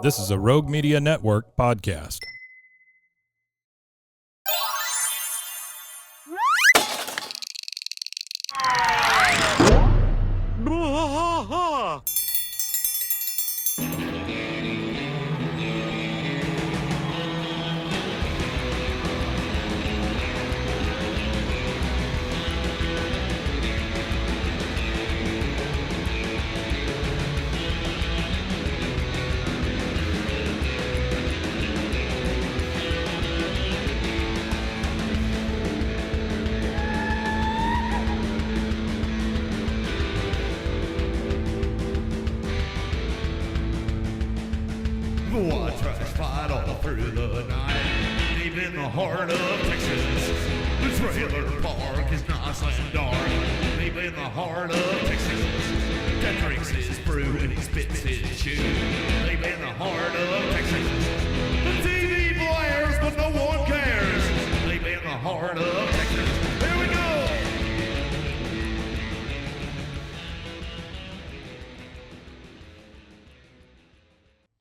This is a Rogue Media Network podcast. White trash fight all through the night, deep in the heart of Texas. The trailer park is nice and dark, deep in the heart of Texas. That drinks his brew and he spits his chew, deep in the heart of Texas. The TV blares, but no one cares, deep in the heart of Texas. Here we go!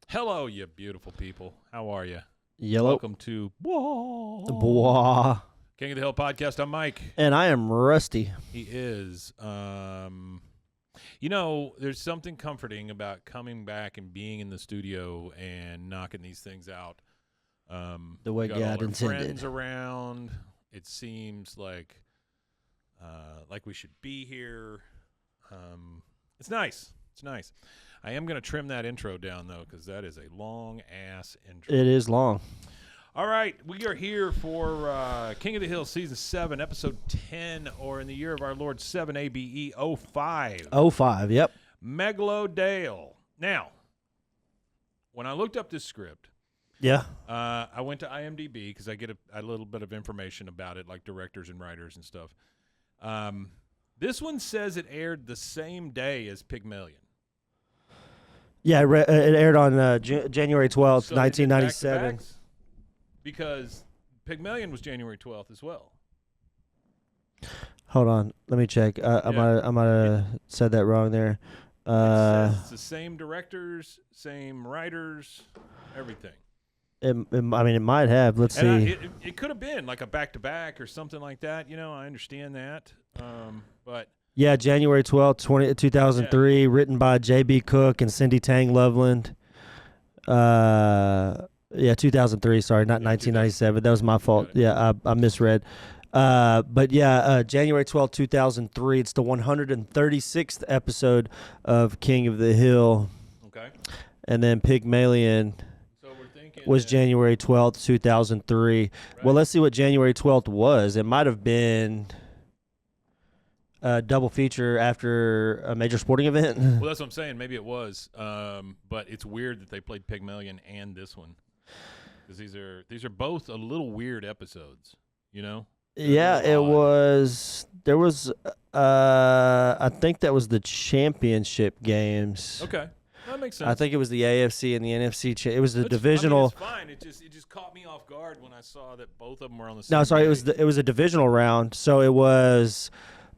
Hello, you beautiful people. How are you? Yellow. Welcome to Boah. King of the Hill podcast. I'm Mike. And I am Rusty. He is. There's something comforting about coming back and being in the studio and knocking these things out. The way got God all our intended. friends around. It seems like we should be here. It's nice. It's nice. I am going to trim that intro down, though, because that is a long-ass intro. It is long. All right, we are here for King of the Hill Season 7, Episode 10, or in the year of our Lord 7 ABE 05. 05, yep. Megalo. Now, when I looked up this script, Yeah. I went to IMDb because I get a little bit of information about it, like directors and writers and stuff. This one says it aired the same day as Pygmalion. Yeah, it aired on January 12th, So they did 1997. back-to-backs? Because Pygmalion was January 12th as well. Hold on. Let me check. I might have said that wrong there. It says it's the same directors, same writers, everything. It might have. Let's see. It could have been like a back-to-back or something like that. I understand that. But Yeah, January 12th, 2003, written by J.B. Cook and Cindy Tang Loveland. 2003, sorry, not 1997. That was my fault. Yeah, I misread. January 12th, 2003, it's the 136th episode of King of the Hill. okay. And then Pygmalion So we're thinking was that- January 12th, 2003. Right. Well, let's see what January 12th was. It might have been a double feature after a major sporting event. Well, that's what I'm saying. Maybe it was. But it's weird that they played Pygmalion and this one. Because these are both a little weird episodes, They're Yeah, a little it odd. was. There was. I think that was the championship games. Okay. That makes sense. I think it was the AFC and the NFC. It was the It's- divisional. it's fine. It just caught me off guard when I saw that both of them were on the same No, sorry, day. it was a divisional round. So it was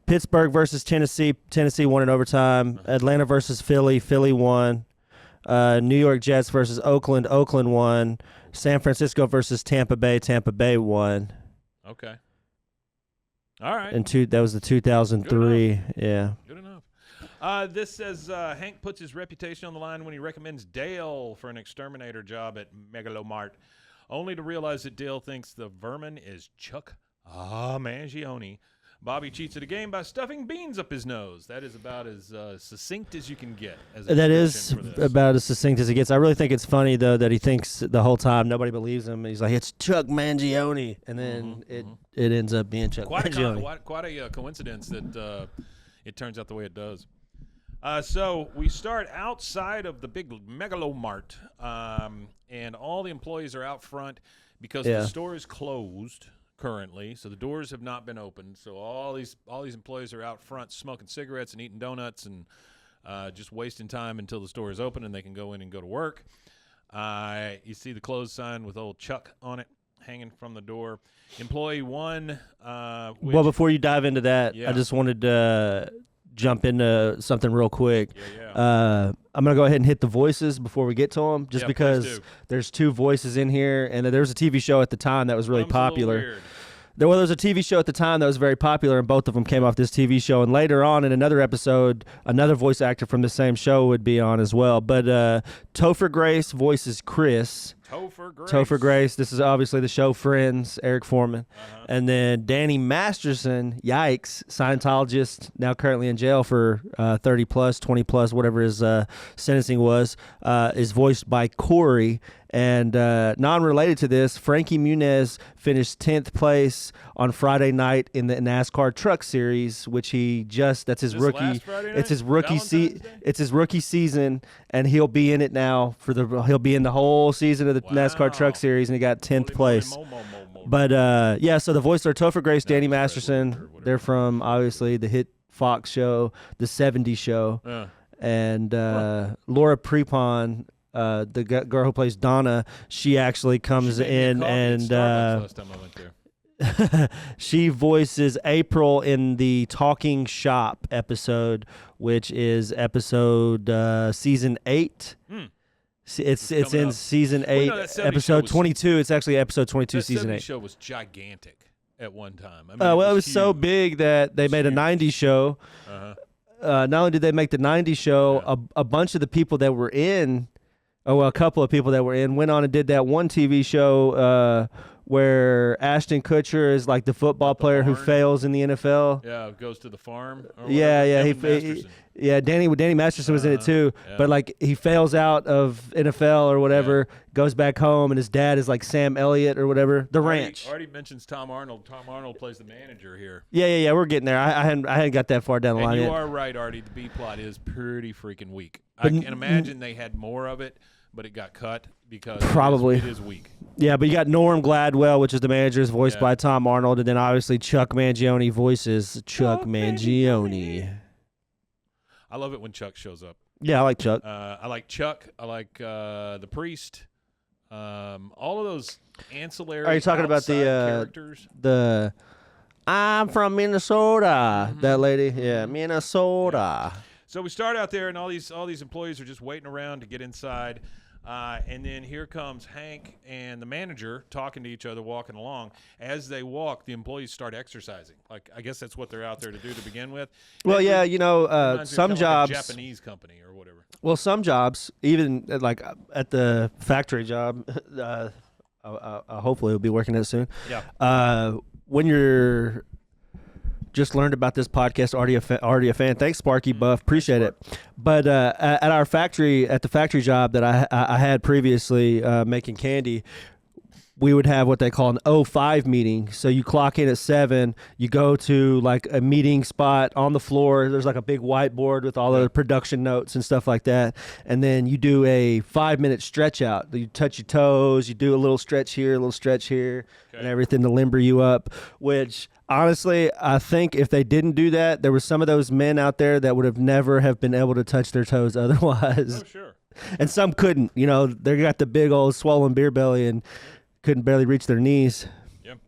Pittsburgh versus Tennessee. Tennessee won in overtime. Atlanta versus Philly. Philly won. New York Jets versus Oakland. Oakland won. San Francisco versus Tampa Bay. Tampa Bay won. Okay. All right. And that was the 2003. Yeah. Good enough. This says Hank puts his reputation on the line when he recommends Dale for an exterminator job at Megalomart, only to realize that Dale thinks the vermin is Chuck Mangione. Bobby cheats at a game by stuffing beans up his nose. That is about as succinct as you can get. As a That is description for this. about as succinct as it gets. I really think it's funny, though, that he thinks the whole time nobody believes him. He's like, it's Chuck Mangione. And then it ends up being Chuck Mangione. Quite a coincidence that it turns out the way it does. So we start outside of the big Megalomart, and all the employees are out front because the store is closed currently. So the doors have not been opened. So all these employees are out front smoking cigarettes and eating donuts and just wasting time until the store is open and they can go in and go to work. You see the closed sign with old Chuck on it hanging from the door. Employee 1. Well, before you dive into that, Yeah. I just wanted to jump into something real quick. I'm going to go ahead and hit the voices before we get to them, just because there's 2 voices in here, and there was a TV show at the time that was really popular. There was a TV show at the time that was very popular, and both of them came off this TV show. And later on in another episode, another voice actor from the same show would be on as well. But Topher Grace voices Chris. Topher Grace. This is obviously the show Friends, Eric Foreman. And then Danny Masterson, yikes, Scientologist, now currently in jail for 30 plus, 20 plus, whatever his sentencing was, is voiced by Corey. And non-related to this, Frankie Muniz finished 10th place on Friday night in the NASCAR Truck Series, which that's his rookie. It's his rookie it's his rookie season, and he'll be in it now he'll be in the whole season of the NASCAR Truck Series, and he got 10th place. But so the voices are Topher Grace, Danny Masterson. They're from obviously the hit Fox show, the '70s show, and Laura Prepon. The girl who plays Donna, she actually comes in and last time I went there. she voices April in the Talking Shop episode, which is episode season 8. It's in season 8, episode 22. It's actually episode 22, season 8. The show was gigantic at one time. It was so big that they made a '90s show. Not only did they make the '90s show, a bunch of the people that were in. A couple of people that were in went on and did that one TV show where Ashton Kutcher is like the football player who fails in the NFL. Yeah, goes to the farm. Danny Masterson was in it too, but like he fails out of NFL or whatever, goes back home, and his dad is like Sam Elliott or whatever. The Ranch. Already mentions Tom Arnold. Tom Arnold plays the manager here. Yeah. We're getting there. I hadn't got that far down the line yet. You are right, Artie. The B plot is pretty freaking weak. I can imagine they had more of it, but it got cut because it is weak. Yeah, but you got Norm Gladwell, which is the manager, is voiced by Tom Arnold, and then obviously Chuck Mangione voices Chuck Mangione. I love it when Chuck shows up. Yeah, I like Chuck. I like Chuck. I like the priest. All of those ancillary. Are you talking about the characters? I'm from Minnesota. That lady, Minnesota. Yeah. So we start out there, and all these employees are just waiting around to get inside. And then here comes Hank and the manager talking to each other, walking along. As they walk, the employees start exercising. Like, I guess that's what they're out there to do to begin with. Well, some jobs, like a Japanese company or whatever. Well, some jobs, even like at the factory job, hopefully we'll be working at it soon. Yeah. When you're just learned about this podcast, already a fan. Thanks, Sparky Buff. Appreciate it. But at the factory job that I had previously making candy, we would have what they call an 05 meeting. So you clock in at 7, you go to like a meeting spot on the floor. There's like a big whiteboard with all the production notes and stuff like that. And then you do a 5-minute stretch out. You touch your toes, you do a little stretch here, a little stretch here, and everything to limber you up, which honestly, I think if they didn't do that, there were some of those men out there that would have never have been able to touch their toes otherwise. Oh, sure. And some couldn't. You know, they got the big old swollen beer belly and couldn't barely reach their knees. Yep.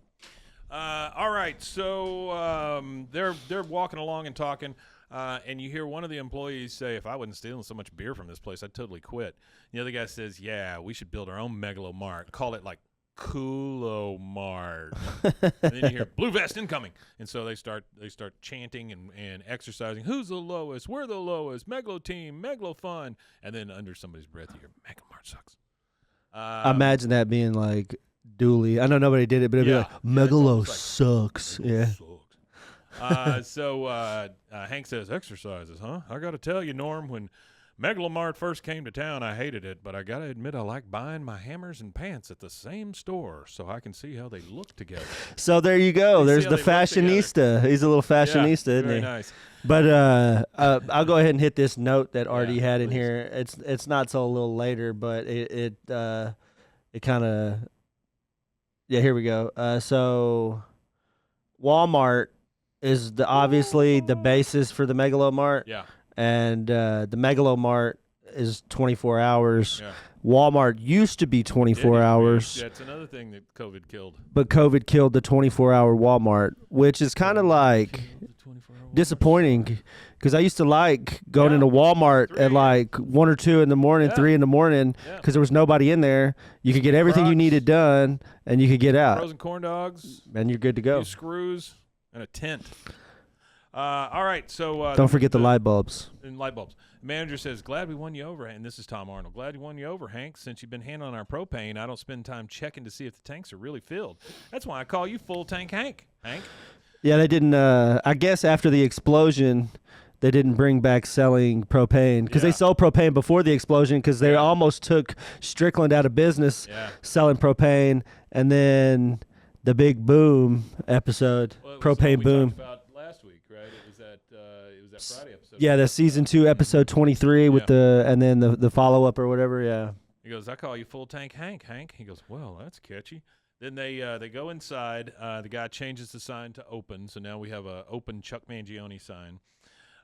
All right. So they're walking along and talking, and you hear one of the employees say, "If I wasn't stealing so much beer from this place, I'd totally quit." The other guy says, "Yeah, we should build our own Megalomart. Call it like Coolomart." And then you hear "Blue Vest incoming," and so they start chanting and exercising. Who's the lowest? We're the lowest. Megalo team, Megalo fun. And then under somebody's breath, you hear Megalomart sucks. Imagine that being like Dooley. I know nobody did it, but it'd be like Megalo sucks. So Hank says, "Exercises, huh? I got to tell you, Norm, when Megalomart first came to town, I hated it, but I got to admit I like buying my hammers and pants at the same store so I can see how they look together." So there you go. There's the fashionista. He's a little fashionista, isn't he? Very nice. But I'll go ahead and hit this note that Artie had in here. It's not till a little later, but it kind of here we go. So Walmart is obviously the basis for the Megalomart. Yeah. And the Megalomart is 24 hours. Yeah. Walmart used to be 24 hours. That's another thing that COVID killed. But COVID killed the 24-hour Walmart, which is kind of like disappointing because I used to like going into Walmart at like 1 or 2 in the morning, 3 in the morning because there was nobody in there. You could get everything you needed done and you could get out. Frozen corn dogs. And you're good to go. 2 screws and a tent. All right, so don't forget the light bulbs. And light bulbs. The manager says, "Glad we won you over," and this is Tom Arnold. "Glad we won you over, Hank. Since you've been handling our propane, I don't spend time checking to see if the tanks are really filled. That's why I call you Full Tank Hank." Hank. Yeah, they didn't. I guess after the explosion, they didn't bring back selling propane because they sold propane before the explosion because they almost took Strickland out of business selling propane, and then the big boom episode, propane boom. Last week, right? It was that Friday episode. Yeah, the season 2, episode 23 with and then the follow up or whatever. Yeah. He goes, "I call you Full Tank Hank, Hank." He goes, "Well, that's catchy." Then they go inside. The guy changes the sign to open, so now we have a open Chuck Mangione sign.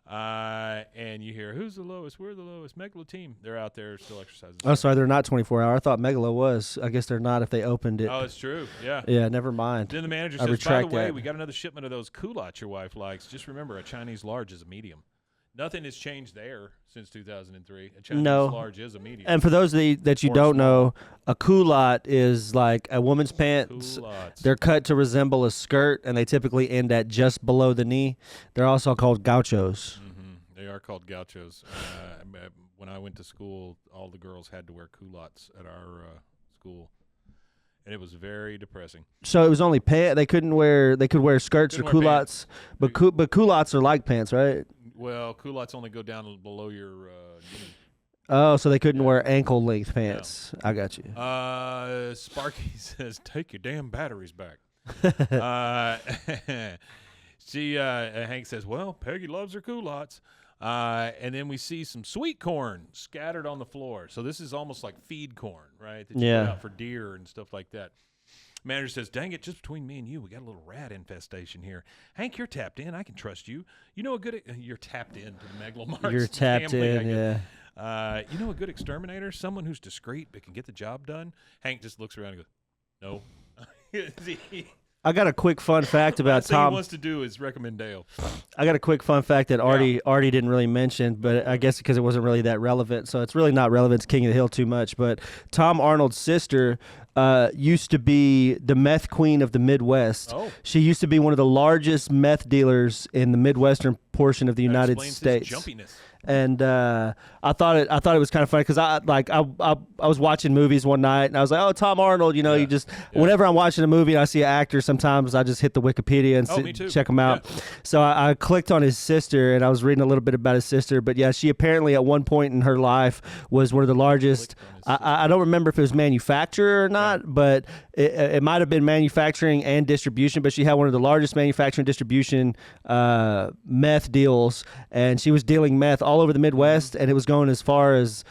And you hear, "Who's the lowest? We're the lowest. Megalo team." They're out there still exercising. Oh, sorry, they're not 24-hour. I thought Megalo was. I guess they're not if they opened it. Oh, it's true. Yeah. Yeah, never mind. Then the manager says, "By the way, we got another shipment of those culottes your wife likes. Just remember, a Chinese large is a medium." Nothing has changed there since 2003. A Chinese large is a medium. And for those that you don't know, a culotte is like a woman's pants. Culottes. They're cut to resemble a skirt, and they typically end at just below the knee. They're also called gauchos. Mm-hmm. They are called gauchos. When I went to school, all the girls had to wear culottes at our school, and it was very depressing. So it was only pants. They could wear skirts or culottes, but culottes are like pants, right? Well, culottes only go down below your knee. Oh, so they couldn't wear ankle-length pants. Yeah. I got you. Sparky says, "Take your damn batteries back." Hank says, "Well, Peggy loves her culottes." And then we see some sweet corn scattered on the floor. So this is almost like feed corn, right? That you put out for deer and stuff like that. Manager says, "Dang it, just between me and you, we got a little rat infestation here. Hank, you're tapped in. I can trust you. You know a good you're tapped in to the Megalomart. You're tapped in, yeah. You know a good exterminator? Someone who's discreet but can get the job done?" Hank just looks around and goes, "No." I got a quick fun fact about Tom. What he wants to do is recommend Dale. I got a quick fun fact that Artie didn't really mention, but I guess because it wasn't really that relevant, so it's really not relevant to King of the Hill too much. But Tom Arnold's sister used to be the meth queen of the Midwest. Oh. She used to be one of the largest meth dealers in the Midwestern portion of the United States. His jumpiness. And I thought it was kind of funny because I was watching movies one night and I was like, "Oh, Tom Arnold," you just whenever I'm watching a movie and I see an actor, sometimes I just hit the Wikipedia and check him out. Yeah. So I clicked on his sister and I was reading a little bit about his sister. But yeah, she apparently at one point in her life was one of the largest. I don't remember if it was manufacturer or not, but it might have been manufacturing and distribution. But she had one of the largest manufacturing distribution meth deals, and she was dealing meth all over the Midwest, and it was going as far as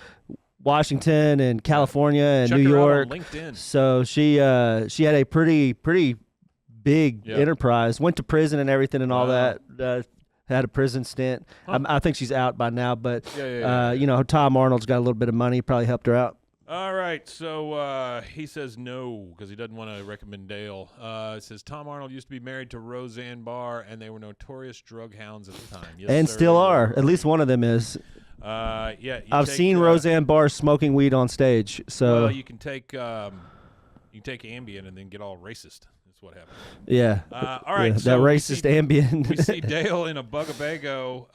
Washington and California and New York. So she had a pretty big enterprise. Went to prison and everything and all that. Had a prison stint. I think she's out by now, but Tom Arnold's got a little bit of money. Probably helped her out. All right, so he says no because he doesn't want to recommend Dale. It says Tom Arnold used to be married to Roseanne Barr, and they were notorious drug hounds at the time. Yes, and sir, still are. At least one of them is. I've seen Roseanne Barr smoking weed on stage. So you can take Ambien and then get all racist. That's what happens. Yeah. All right. Yeah, so that racist Ambien. We see Dale in a Bugabago.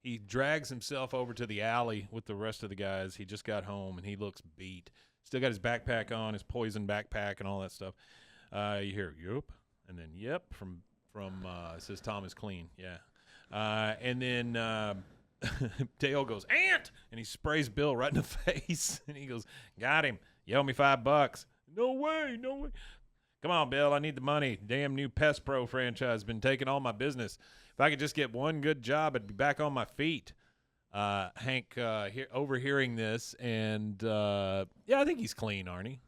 He drags himself over to the alley with the rest of the guys. He just got home, and he looks beat. Still got his backpack on, his poison backpack and all that stuff. You hear, "Yup," and then, "Yep," from it says Tom is clean. Yeah. And then Dale goes, "Ant!" and he sprays Bill right in the face. And he goes, "Got him. You owe me $5. No way. Come on, Bill. I need the money. Damn new Pest Pro franchise has been taking all my business. If I could just get one good job, I'd be back on my feet." Hank overhearing this, and I think he's clean, Artie.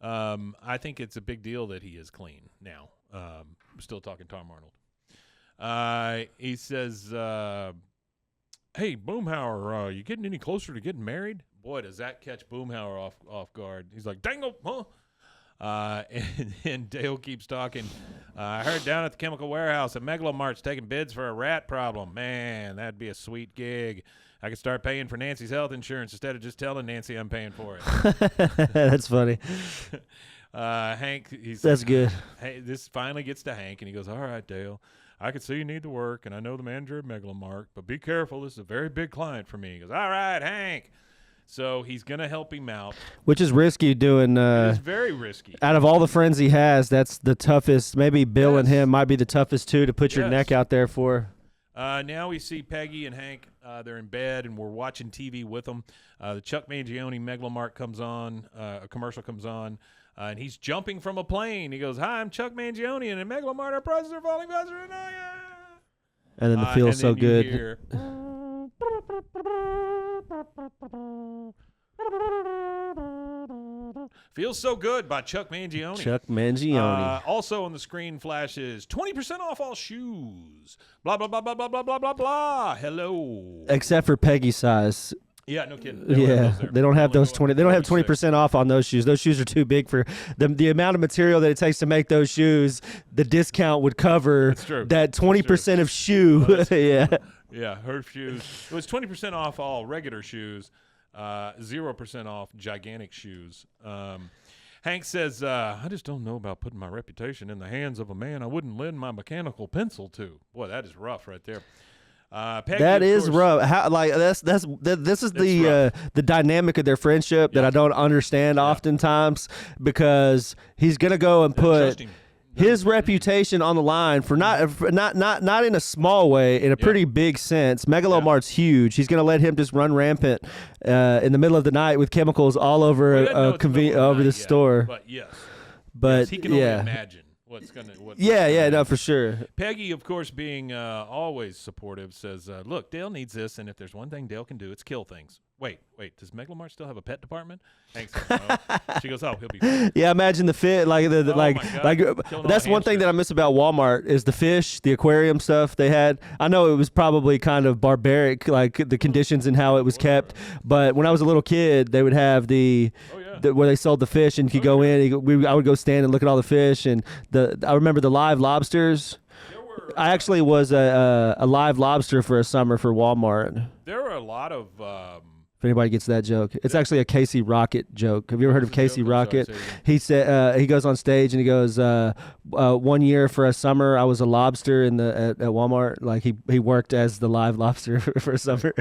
I think it's a big deal that he is clean now. We're still talking Tom Arnold. He says, "Hey, Boomhauer, you getting any closer to getting married?" Boy, does that catch Boomhauer off guard. He's like, "Dangle, huh?" And Dale keeps talking. I heard down at the chemical warehouse that Megalomart's taking bids for a rat problem. Man, that'd be a sweet gig. I could start paying for Nancy's health insurance instead of just telling Nancy I'm paying for it. That's funny. Hank, That's good. Hey, this finally gets to Hank, and he goes, all right, Dale, I can see you need the work, and I know the manager of Megalomart, but be careful. This is a very big client for me. He goes, all right, Hank. So he's going to help him out. Which is risky doing. It's very risky. Out of all the friends he has, that's the toughest. Maybe Bill and Yes. him might be the toughest two to put your Yes. neck out there for. Now we see Peggy and Hank. They're in bed, and we're watching TV with them. The Chuck Mangione Megalomart comes on. A commercial comes on, and he's jumping from a plane. He goes, hi, I'm Chuck Mangione, and in Megalomart, our prices are falling faster than I am. And then the feel's so and then you good. hear, Feels So Good by Chuck Mangione. Chuck Mangione. Also on the screen flashes 20% off all shoes. Blah, blah, blah, blah, blah, blah, blah, blah, blah. Hello. Except for Peggy size. Yeah, no kidding. They don't have those 20. They don't have 26. 20% off on those shoes. Those shoes are too big for the amount of material that it takes to make those shoes. The discount would cover That's true. that 20% of shoe. Yeah. Yeah, her shoes. It was 20% off all regular shoes, 0% off gigantic shoes. Hank says, I just don't know about putting my reputation in the hands of a man I wouldn't lend my mechanical pencil to. Boy, that is rough right there. Peggy, That of is course, rough. How, like this is the dynamic of their friendship that Yeah. I don't understand oftentimes, because he's gonna go and put trust him. his reputation on the line for not in a small way, in a pretty big sense. Megalomart's huge. He's gonna let him just run rampant in the middle of the night with chemicals all over We didn't know it's the middle of over the the night yet, store. But yes. But Yes, he can only yeah, imagine what's going to no, for sure. Peggy, of course, being always supportive, says, look, Dale needs this, and if there's one thing Dale can do, it's kill things. Wait, does Megalomart still have a pet department? Hank says, no. She goes, oh, he'll be fine. Yeah, imagine the fit, like Oh my God. Killing all that's the one thing that I miss about Walmart is the fish, the aquarium stuff they had. I know it was probably kind of barbaric, like the conditions and how it was kept. But when I was a little kid, they would have Oh, yeah. where they sold the fish, and you could go in. I would go stand and look at all the fish, and I remember the live lobsters. I actually was a live lobster for a summer for Walmart. There were a lot of If anybody gets that joke, it's actually a Casey Rocket joke. Have you ever heard of Casey joke? I'm sorry, Rocket? say it again. He said he goes on stage and he goes, 1 year for a summer, I was a lobster at Walmart. Like he worked as the live lobster for a summer.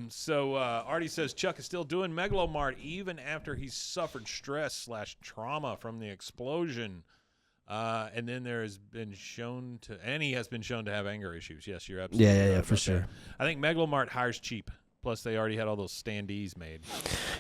So Artie says Chuck is still doing Megalomart even after he's suffered stress/trauma from the explosion. And then he has been shown to have anger issues. Yes, you're absolutely right Yeah, about for that. sure. I think Megalomart hires cheap. Plus, they already had all those standees made.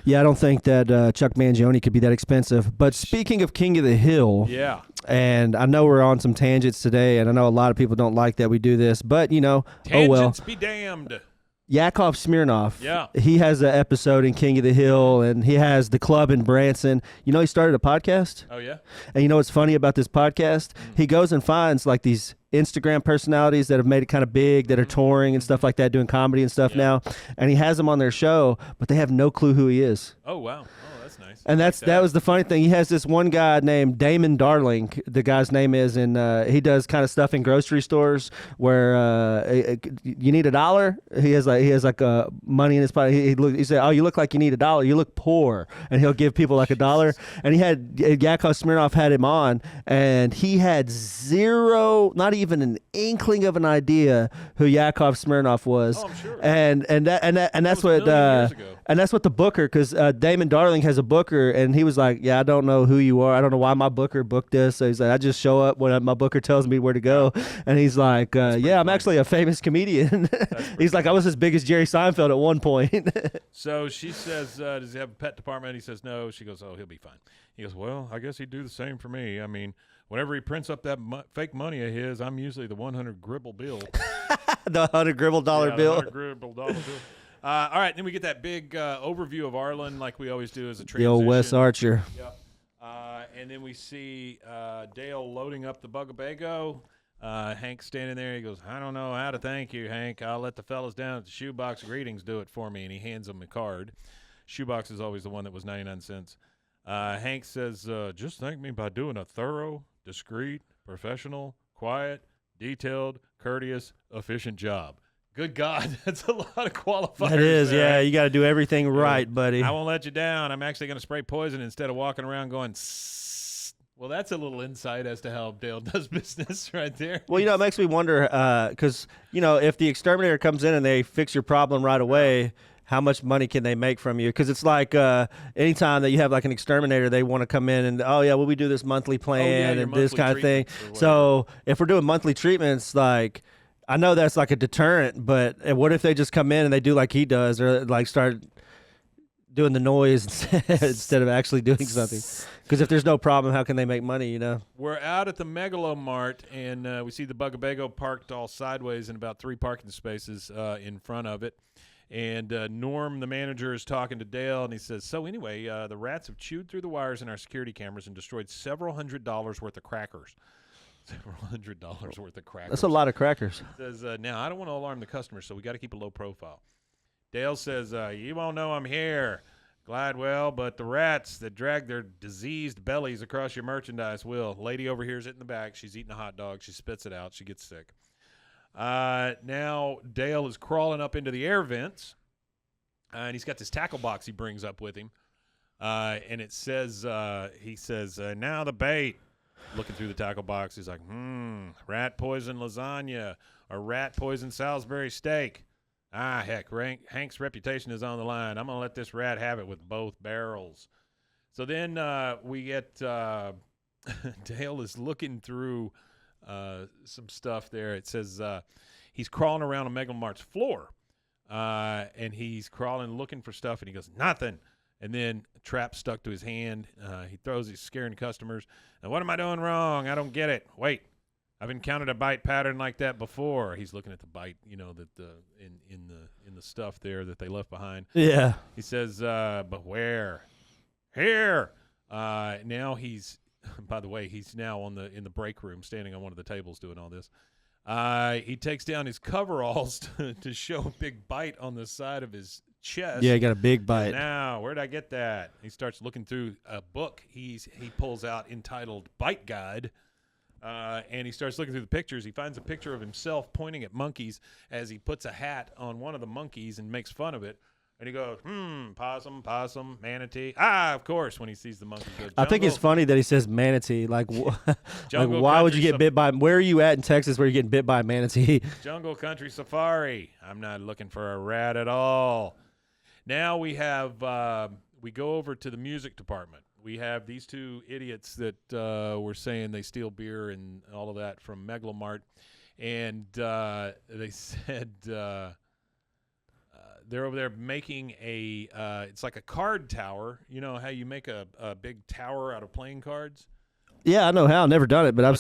Yeah, I don't think that Chuck Mangione could be that expensive. But speaking of King of the Hill, Yeah. and I know we're on some tangents today, and I know a lot of people don't like that we do this, but oh well. Tangents be damned. Yakov Smirnoff. Yeah. He has an episode in King of the Hill, and he has the club in Branson. He started a podcast. Oh, yeah? And you know what's funny about this podcast? He goes and finds like these Instagram personalities that have made it kind of big, that are touring and stuff like that, doing comedy and stuff now. And he has them on their show, but they have no clue who he is. Oh, wow. Oh, that's nice. And I like that was the funny thing. He has this one guy named Damon Darling. The guy's name is, and he does kind of stuff in grocery stores where you need $1. He has like money in his pocket. He said, "Oh, you look like you need $1. You look poor," and he'll give people like $1. And he had Yakov Smirnoff had him on, and he had zero, not even an inkling of an idea who Yakov Smirnoff was. Oh, I'm sure. And that's was a what million years ago. and that's what the booker, because Damon Darling has a booker, and he was like, yeah, I don't know who you are. I don't know why my booker booked this. So he's like, I just show up when my booker tells me where to go. And he's like, yeah, I'm actually a famous comedian. He's like, I was as big as Jerry Seinfeld at one point. So she says, does he have a pet department? He says, no. She goes, oh, he'll be fine. He goes, well, I guess he'd do the same for me. I mean, whenever he prints up that fake money of his, I'm usually the 100 gribble bill. The $100 gribble Yeah, bill. the $100 gribble dollar bill. All right, then we get that big overview of Arlen, like we always do as a transition. The old Wes Archer. Yep. And then we see Dale loading up the Bugabago. Hank standing there. He goes, I don't know how to thank you, Hank. I'll let the fellas down at the Shoebox Greetings do it for me. And he hands him a card. Shoebox is always the one that was 99 cents. Hank says, just thank me by doing a thorough, discreet, professional, quiet, detailed, courteous, efficient job. Good God, that's a lot of qualifiers. That is, there, yeah. right? You got to do everything right, buddy. I won't let you down. I'm actually going to spray poison instead of walking around going, "Sss." Well, that's a little insight as to how Dale does business right there. Well, it makes me wonder because, if the exterminator comes in and they fix your problem right away, how much money can they make from you? Because it's like anytime that you have like an exterminator, they want to come in and, we do this monthly plan and this kind of thing. So if we're doing monthly treatments, like – I know that's like a deterrent, but what if they just come in and they do like he does, or like start doing the noise instead of actually doing something? Because if there's no problem, how can they make money, We're out at the Megalomart, and we see the Bugabego parked all sideways in about 3 parking spaces in front of it. And Norm, the manager, is talking to Dale, and he says, so anyway, the rats have chewed through the wires in our security cameras and destroyed several $100s worth of crackers. Several $100s worth of crackers. That's a lot of crackers. He says, now, I don't want to alarm the customers, so we got to keep a low profile. Dale says, you won't know I'm here, Gladwell, but the rats that drag their diseased bellies across your merchandise will. Lady over here is in the back. She's eating a hot dog. She spits it out. She gets sick. Now Dale is crawling up into the air vents, and he's got this tackle box he brings up with him. And it says, he says, now the bait. Looking through the tackle box, he's like, rat poison lasagna or rat poison Salisbury steak. Heck, Hank's reputation is on the line. I'm going to let this rat have it with both barrels. So then we get Dale is looking through some stuff there. It says he's crawling around on Megalomart's floor, and he's crawling looking for stuff, and he goes, nothing. And then a trap stuck to his hand. He throws, he's scaring customers. And what am I doing wrong? I don't get it. Wait, I've encountered a bite pattern like that before. He's looking at the bite, that in the stuff there that they left behind. Yeah. He says, but where? Here. Now he's, by the way, he's now in the break room, standing on one of the tables doing all this. He takes down his coveralls to show a big bite on the side of his chest. Yeah, he got a big bite. Now, where'd I get that? He starts looking through a book he pulls out entitled Bite Guide, and he starts looking through the pictures. He finds a picture of himself pointing at monkeys as he puts a hat on one of the monkeys and makes fun of it. And he goes, possum, manatee. Of course, when he sees the monkey. Goes, I think it's funny that he says manatee. Like why would you get bit by – where are you at in Texas where you're getting bit by a manatee? Jungle country safari. I'm not looking for a rat at all. Now we have we go over to the music department. We have these 2 idiots that were saying they steal beer and all of that from Megalomart. And they said they're over there making it's like a card tower. You know how you make a big tower out of playing cards? Yeah, I know how. I've never done it, but I've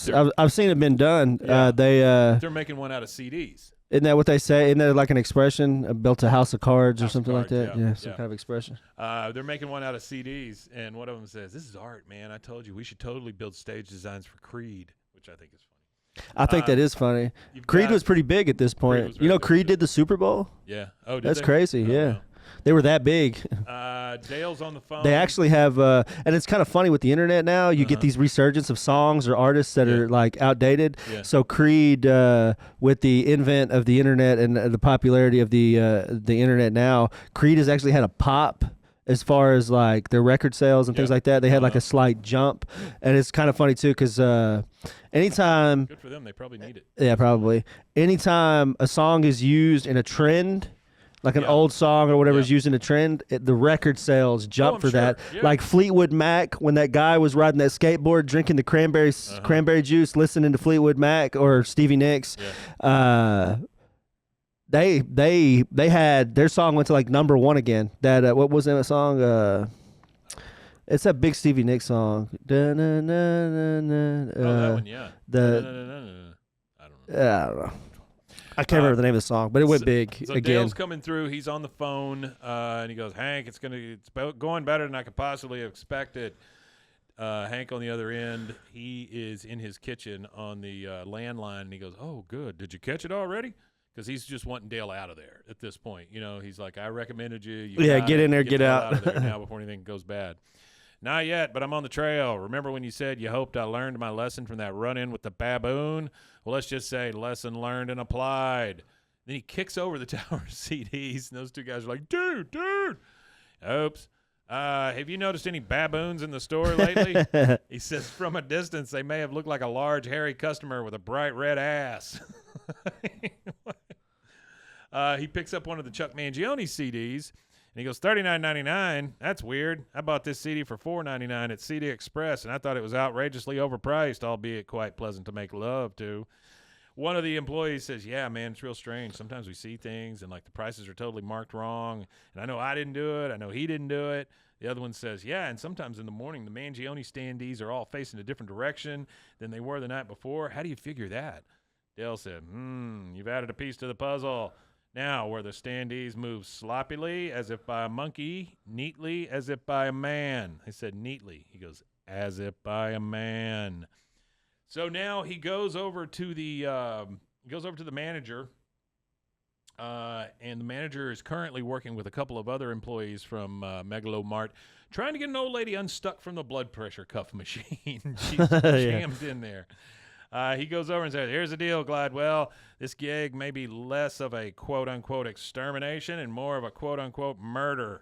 seen it been done. Yeah. They're making one out of CDs. Isn't that what they say? Isn't that like an expression? Built a house of cards or something like that? Yeah, some kind of expression. They're making one out of CDs, and one of them says, this is art, man. I told you, we should totally build stage designs for Creed, which I think is funny. I think that is funny. Creed was pretty big at this point. Creed did the Super Bowl? Yeah. Oh, That's crazy, oh, yeah. No. They were that big. Dale's on the phone. They actually have, and it's kind of funny with the internet now. You get these resurgence of songs or artists that are like outdated. Yeah. So Creed, with the invent of the internet and the popularity of the internet now, Creed has actually had a pop as far as like their record sales and things like that. They had like a slight jump, and it's kind of funny too because anytime. Good for them. They probably need it. Yeah, probably. Anytime a song is used in a trend. Like an old song or whatever is used in a trend, the record sales jump for that. Yeah. Like Fleetwood Mac, when that guy was riding that skateboard, drinking the cranberry juice, listening to Fleetwood Mac or Stevie Nicks. Yeah. They had their song went to like #1 again. That what was that song? It's that big Stevie Nicks song. That one, yeah. I don't know. I don't know. I can't remember the name of the song, but it went big so again. Dale's coming through. He's on the phone, and he goes, Hank, it's going better than I could possibly have expected. Hank on the other end, he is in his kitchen on the landline, and he goes, oh, good. Did you catch it already? Because he's just wanting Dale out of there at this point. He's like, I recommended you. Get in there, get out. Of there now before anything goes bad. Not yet, but I'm on the trail. Remember when you said you hoped I learned my lesson from that run-in with the baboon? Well, let's just say lesson learned and applied. Then he kicks over the tower of CDs, and those two guys are like, dude. Oops. Have you noticed any baboons in the store lately? He says, from a distance, they may have looked like a large, hairy customer with a bright red ass. He picks up one of the Chuck Mangione CDs, and he goes, $39.99. That's weird. I bought this CD for $4.99 at CD Express, and I thought it was outrageously overpriced, albeit quite pleasant to make love to. One of the employees says, yeah, man, it's real strange. Sometimes we see things, and, like, the prices are totally marked wrong, and I know I didn't do it. I know he didn't do it. The other one says, yeah, and sometimes in the morning the Mangione standees are all facing a different direction than they were the night before. How do you figure that? Dale said, you've added a piece to the puzzle. Now, where the standees move sloppily, as if by a monkey, neatly, as if by a man. I said neatly. He goes, as if by a man. So now he goes over to the manager, and the manager is currently working with a couple of other employees from Megalomart, trying to get an old lady unstuck from the blood pressure cuff machine. She's jammed in there. He goes over and says, here's the deal, Gladwell. This gig may be less of a quote-unquote extermination and more of a quote-unquote murder.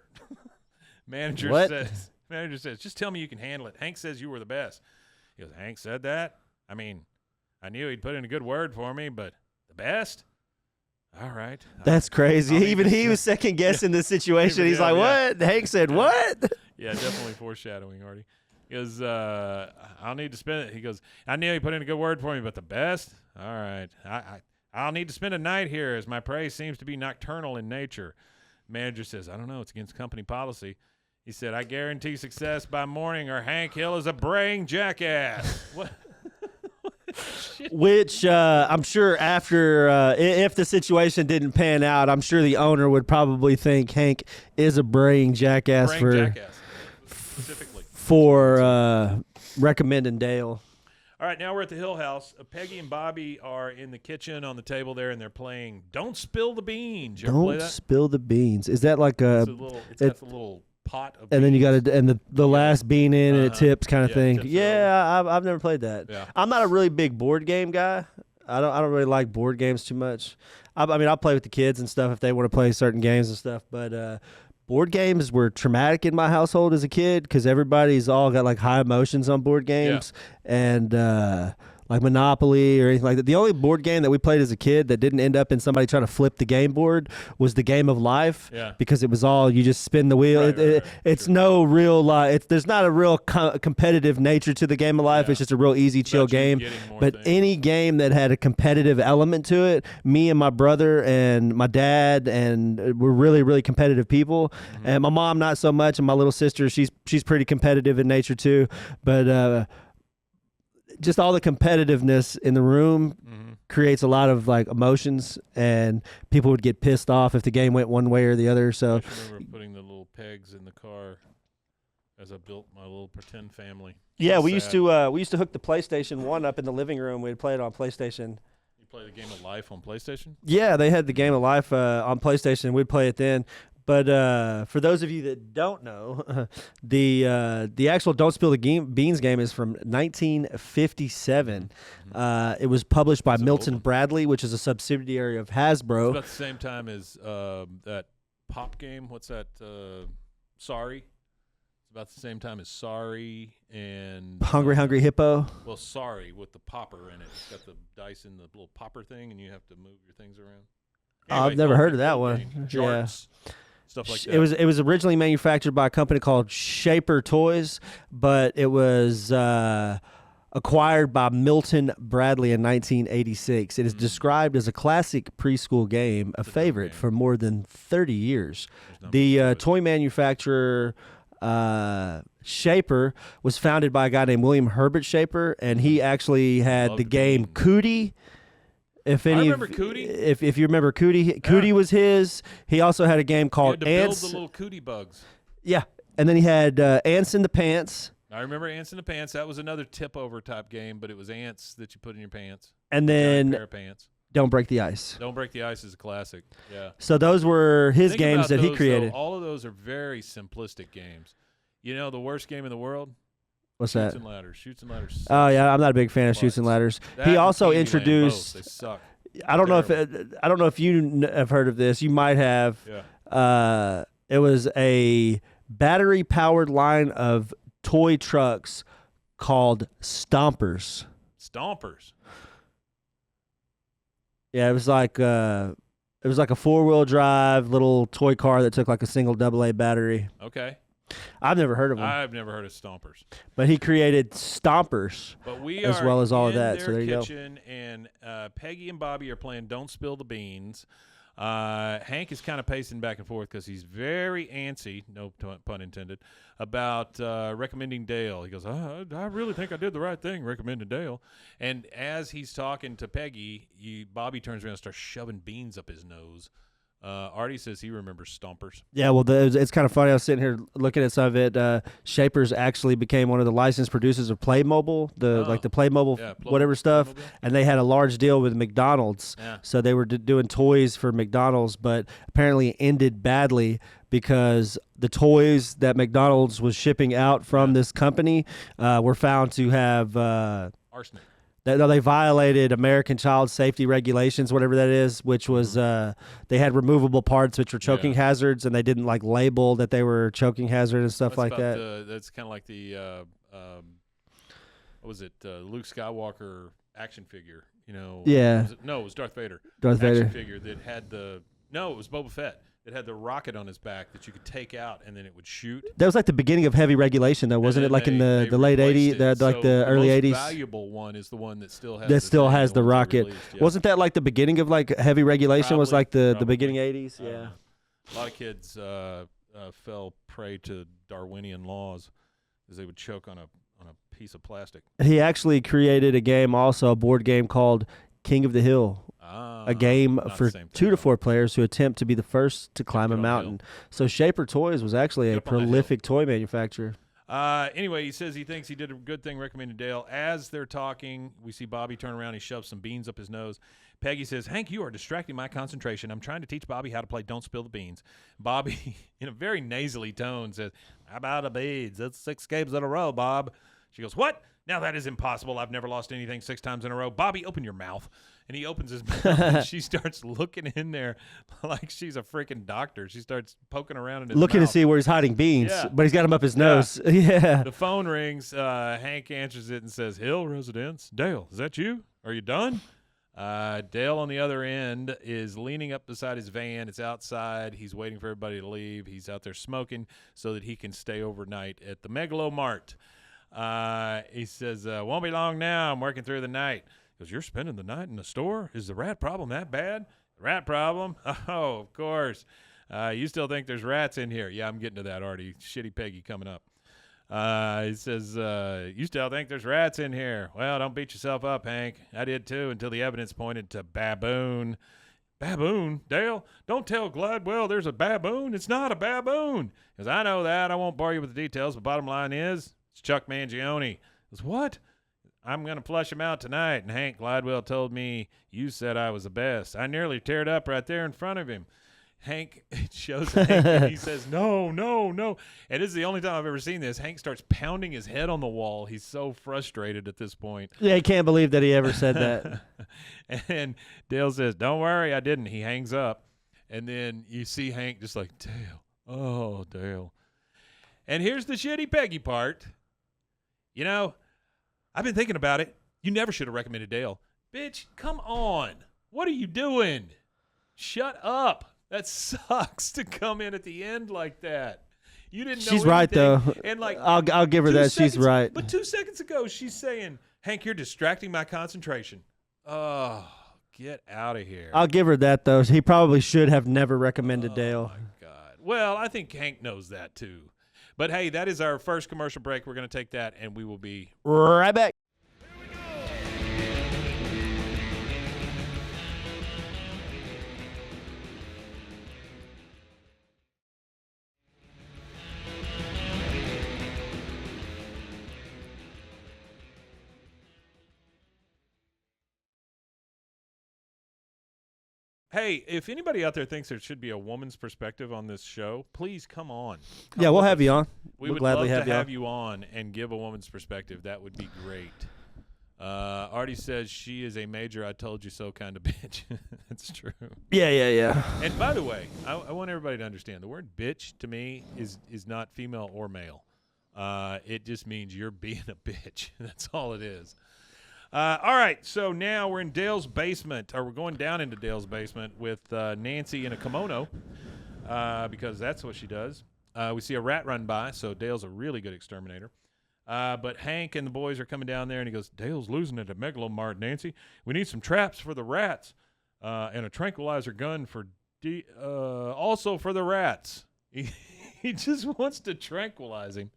Manager says, just tell me you can handle it. Hank says you were the best. He goes, Hank said that? I mean, I knew he'd put in a good word for me, but the best? All right. That's crazy. Even he was second-guessing the situation. He's like, what? Hank said, what? Yeah, definitely foreshadowing, Artie. He goes, I'll need to spend it. He goes, I knew he put in a good word for me, but the best? All right. I'll need to spend a night here as my prey seems to be nocturnal in nature. Manager says, I don't know. It's against company policy. He said, I guarantee success by morning or Hank Hill is a braying jackass. What? Which I'm sure after, if the situation didn't pan out, I'm sure the owner would probably think Hank is a braying jackass specifically. For recommending Dale. All right, now we're at the Hill House. Peggy and Bobby are in the kitchen on the table there, and they're playing Don't Spill the Beans. You ever play that? Don't Spill the Beans. Is that like it's got the little pot of and beans. then you got to, and the last bean in and it tips kind of thing. Yeah, I've never played that. Yeah. I'm not a really big board game guy. I don't really like board games too much. I mean, I'll play with the kids and stuff if they want to play certain games and stuff, but board games were traumatic in my household as a kid because everybody's all got like high emotions on board games and like Monopoly or anything like that. The only board game that we played as a kid that didn't end up in somebody trying to flip the game board was the Game of Life because it was all you just spin the wheel. It's no real there's not a real competitive nature to the Game of Life. It's just a real easy, chill game. But any game that had a competitive element to it, me and my brother and my dad and we're really, really competitive people. Mm-hmm. And my mom not so much, and my little sister, she's pretty competitive in nature too. But just all the competitiveness in the room creates a lot of like emotions, and people would get pissed off if the game went one way or the other. So I remember putting the little pegs in the car as I built my little pretend family. Yeah, we used to hook the PlayStation 1 up in the living room. We'd play it on PlayStation. You play the Game of Life on PlayStation? Yeah, they had the Game of Life on PlayStation. We'd play it then. But for those of you that don't know, the actual Don't Spill the Beans game is from 1957. It was published by Milton Bradley, which is a subsidiary of Hasbro. It's about the same time as that Pop game. What's that? Sorry. It's about the same time as Sorry and Hungry Hippo. Well, Sorry with the popper in it. It's got the dice in the little popper thing, and you have to move your things around. Anyway, I've never heard of that one. Charts. Stuff like that. It was originally manufactured by a company called Shaper Toys, but it was acquired by Milton Bradley in 1986. It is described as a classic preschool game, a favorite for more than 30 years. The toy manufacturer Shaper was founded by a guy named William Herbert Shaper, and he actually had the game Cootie. I remember Cootie. If you remember Cootie, Cootie was his. He also had a game called you had to Ants. build the little Cootie bugs. Yeah, and then he had Ants in the Pants. I remember Ants in the Pants. That was another tip-over type game, but it was ants that you put in your pants. And then pair of pants. Don't Break the Ice. Don't Break the Ice is a classic. Yeah. So those were his Think games that he created. Though, all of those are very simplistic games. You know the worst game in the world? What's Shoots that? and ladders. Shoots and ladders. Oh yeah, I'm not a big fan of shoots and Butts. ladders. That He and also Candyland, introduced. both. They suck. I don't know if Terrible. I don't know if you have heard of this. You might have. Yeah. It was a battery-powered line of toy trucks called Stompers. Stompers. Yeah, it was like a 4-wheel drive little toy car that took like a single AA battery. Okay. I've never heard of them, I've never heard of Stompers. but he created Stompers. But we As are well as all of in that, their so there you go. kitchen, and Peggy and Bobby are playing Don't Spill the Beans. Hank is kind of pacing back and forth because he's very antsy, no pun intended, about recommending Dale. He goes, I really think I did the right thing recommending Dale. And as he's talking to Peggy, Bobby turns around and starts shoving beans up his nose. Artie says he remembers Stompers. Yeah, well, it's kind of funny. I was sitting here looking at some of it. Shapers actually became one of the licensed producers of Playmobil, the Playmobil Yeah, whatever stuff, Playmobil. and they had a large deal with McDonald's. Yeah. So they were doing toys for McDonald's, but apparently it ended badly because the toys that McDonald's was shipping out from this company were found to have Arsenic. they violated American child safety regulations, whatever that is, which was they had removable parts which were choking hazards, and they didn't like label that they were choking hazard and stuff like that. That's kind of like the what was it? Luke Skywalker action figure. You know? Yeah. It was Darth Vader. Darth action Vader. figure that had it was Boba Fett. It had the rocket on his back that you could take out and then it would shoot. That was like the beginning of heavy regulation, though, wasn't it? And Like then in they the late replaced '80s, it. like the early most '80s. valuable one is the one that still has That still thing, has the ones they rocket. released, yeah. Wasn't that like the beginning of like heavy regulation? Was Probably, like the probably. beginning '80s? I don't Yeah. know. A lot of kids fell prey to Darwinian laws because they would choke on a piece of plastic. He actually created a game, also a board game called King of the Hill. A game not for the same 2 thing, to though. 4 players who attempt to be the first to climb get a on the hill. mountain. So Shaper Toys was actually Get a up on that hill. prolific toy manufacturer. Anyway, he says he thinks he did a good thing recommending Dale. As they're talking, we see Bobby turn around. He shoves some beans up his nose. Peggy says, Hank, you are distracting my concentration. I'm trying to teach Bobby how to play Don't Spill the Beans. Bobby, in a very nasally tone, says, how about the beans? That's 6 games in a row, Bob. She goes, what? Now that is impossible. I've never lost anything 6 times in a row. Bobby, open your mouth. And he opens his mouth, and she starts looking in there like she's a freaking doctor. She starts poking around in his Looking mouth. to see where he's hiding beans, Yeah. but he's got them up his nose. Yeah. The phone rings. Hank answers it and says, Hill Residence. Dale, is that you? Are you done? Dale on the other end is leaning up beside his van. It's outside. He's waiting for everybody to leave. He's out there smoking so that he can stay overnight at the Megalomart. He says, won't be long now. I'm working through the night. He goes, you're spending the night in the store? Is the rat problem that bad? Rat problem? Oh, of course. You still think there's rats in here? Yeah, I'm getting to that, Artie. Shitty Peggy coming up. He says, you still think there's rats in here? Well, don't beat yourself up, Hank. I did too until the evidence pointed to baboon. Baboon? Dale, don't tell Gladwell there's a baboon. It's not a baboon. Because I know that. I won't bore you with the details, but bottom line is, it's Chuck Mangione. He goes, what? I'm going to flush him out tonight. And Hank Gladwell told me you said I was the best. I nearly teared up right there in front of him. Hank shows Hank and he says, no, no, no. And this is the only time I've ever seen this. Hank starts pounding his head on the wall. He's so frustrated at this point. Yeah, he can't believe that he ever said that. And Dale says, don't worry, I didn't. He hangs up. And then you see Hank just like, Dale. Oh, Dale. And here's the shitty Peggy part. You know, I've been thinking about it. You never should have recommended Dale. Bitch, come on. What are you doing? Shut up. That sucks to come in at the end like that. You didn't know She's right, though. anything. And like, I'll give her 2 that. She's seconds- right. But 2 seconds ago, she's saying, Hank, you're distracting my concentration. Oh, get out of here. I'll give her that, though. He probably should have never recommended Dale. Oh, my God. Well, I think Hank knows that, too. But, hey, that is our first commercial break. We're going to take that, and we will be Right back. Hey, if anybody out there thinks there should be a woman's perspective on this show, please come on. Yeah, we'll have you on. We We'll would gladly love to have have you on and give a woman's perspective. That would be great. Artie says she is a major I told you so kind of bitch. That's true. Yeah. And by the way, I want everybody to understand the word bitch to me is not female or male. It just means you're being a bitch. That's all it is. All right, so now we're in Dale's basement, or we're going down into Dale's basement with Nancy in a kimono because that's what she does. We see a rat run by, so Dale's a really good exterminator. But Hank and the boys are coming down there, and he goes, Dale's losing it at Megalomart, Nancy. We need some traps for the rats and a tranquilizer gun for also for the rats. He just wants to tranquilize him.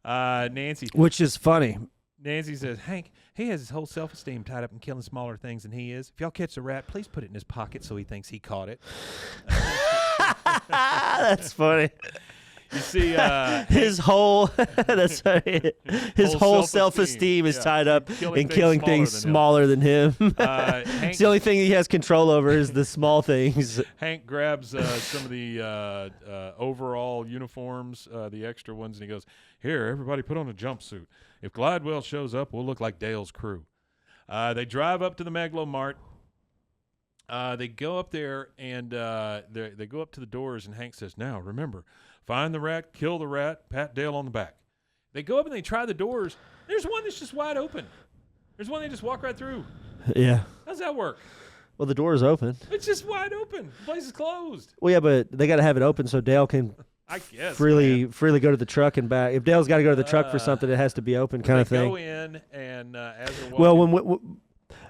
Nancy. Which is funny. Nancy says, Hank, he has his whole self-esteem tied up in killing smaller things than he is. If y'all catch the rat, please put it in his pocket so he thinks he caught it. That's funny. You see, his whole that's funny. His whole self-esteem is tied up in killing things smaller than him. It's the only thing he has control over is the small things. Hank grabs some of the overall uniforms, the extra ones, and he goes, here, everybody put on a jumpsuit. If Glidewell shows up, we'll look like Dale's crew. They drive up to the Megalomart. They go up there, and they go up to the doors, and Hank says, now, remember, find the rat, kill the rat, pat Dale on the back. They go up and they try the doors. There's one that's just wide open. There's one they just walk right through. Yeah. How's that work? Well, the door is open. It's just wide open. The place is closed. Well, yeah, but they got to have it open so Dale can I guess freely go to the truck and back. If Dale's got to go to the truck for something, it has to be open, kind of thing. Go in and as they're walking. Well, when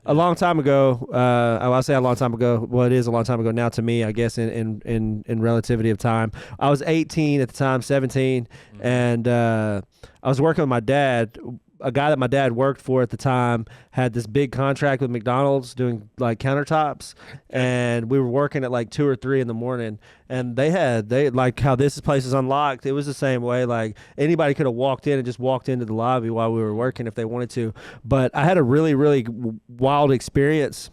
a long time ago, I'll say a long time ago. Well, it is a long time ago now to me, I guess, in relativity of time. I was 18 at the time, 17, and I was working with my dad. A guy that my dad worked for at the time had this big contract with McDonald's doing like countertops, and we were working at like 2 or 3 in the morning, and they like how this place is unlocked. It was the same way. Like anybody could have walked in and just walked into the lobby while we were working if they wanted to. But I had a really, really wild experience.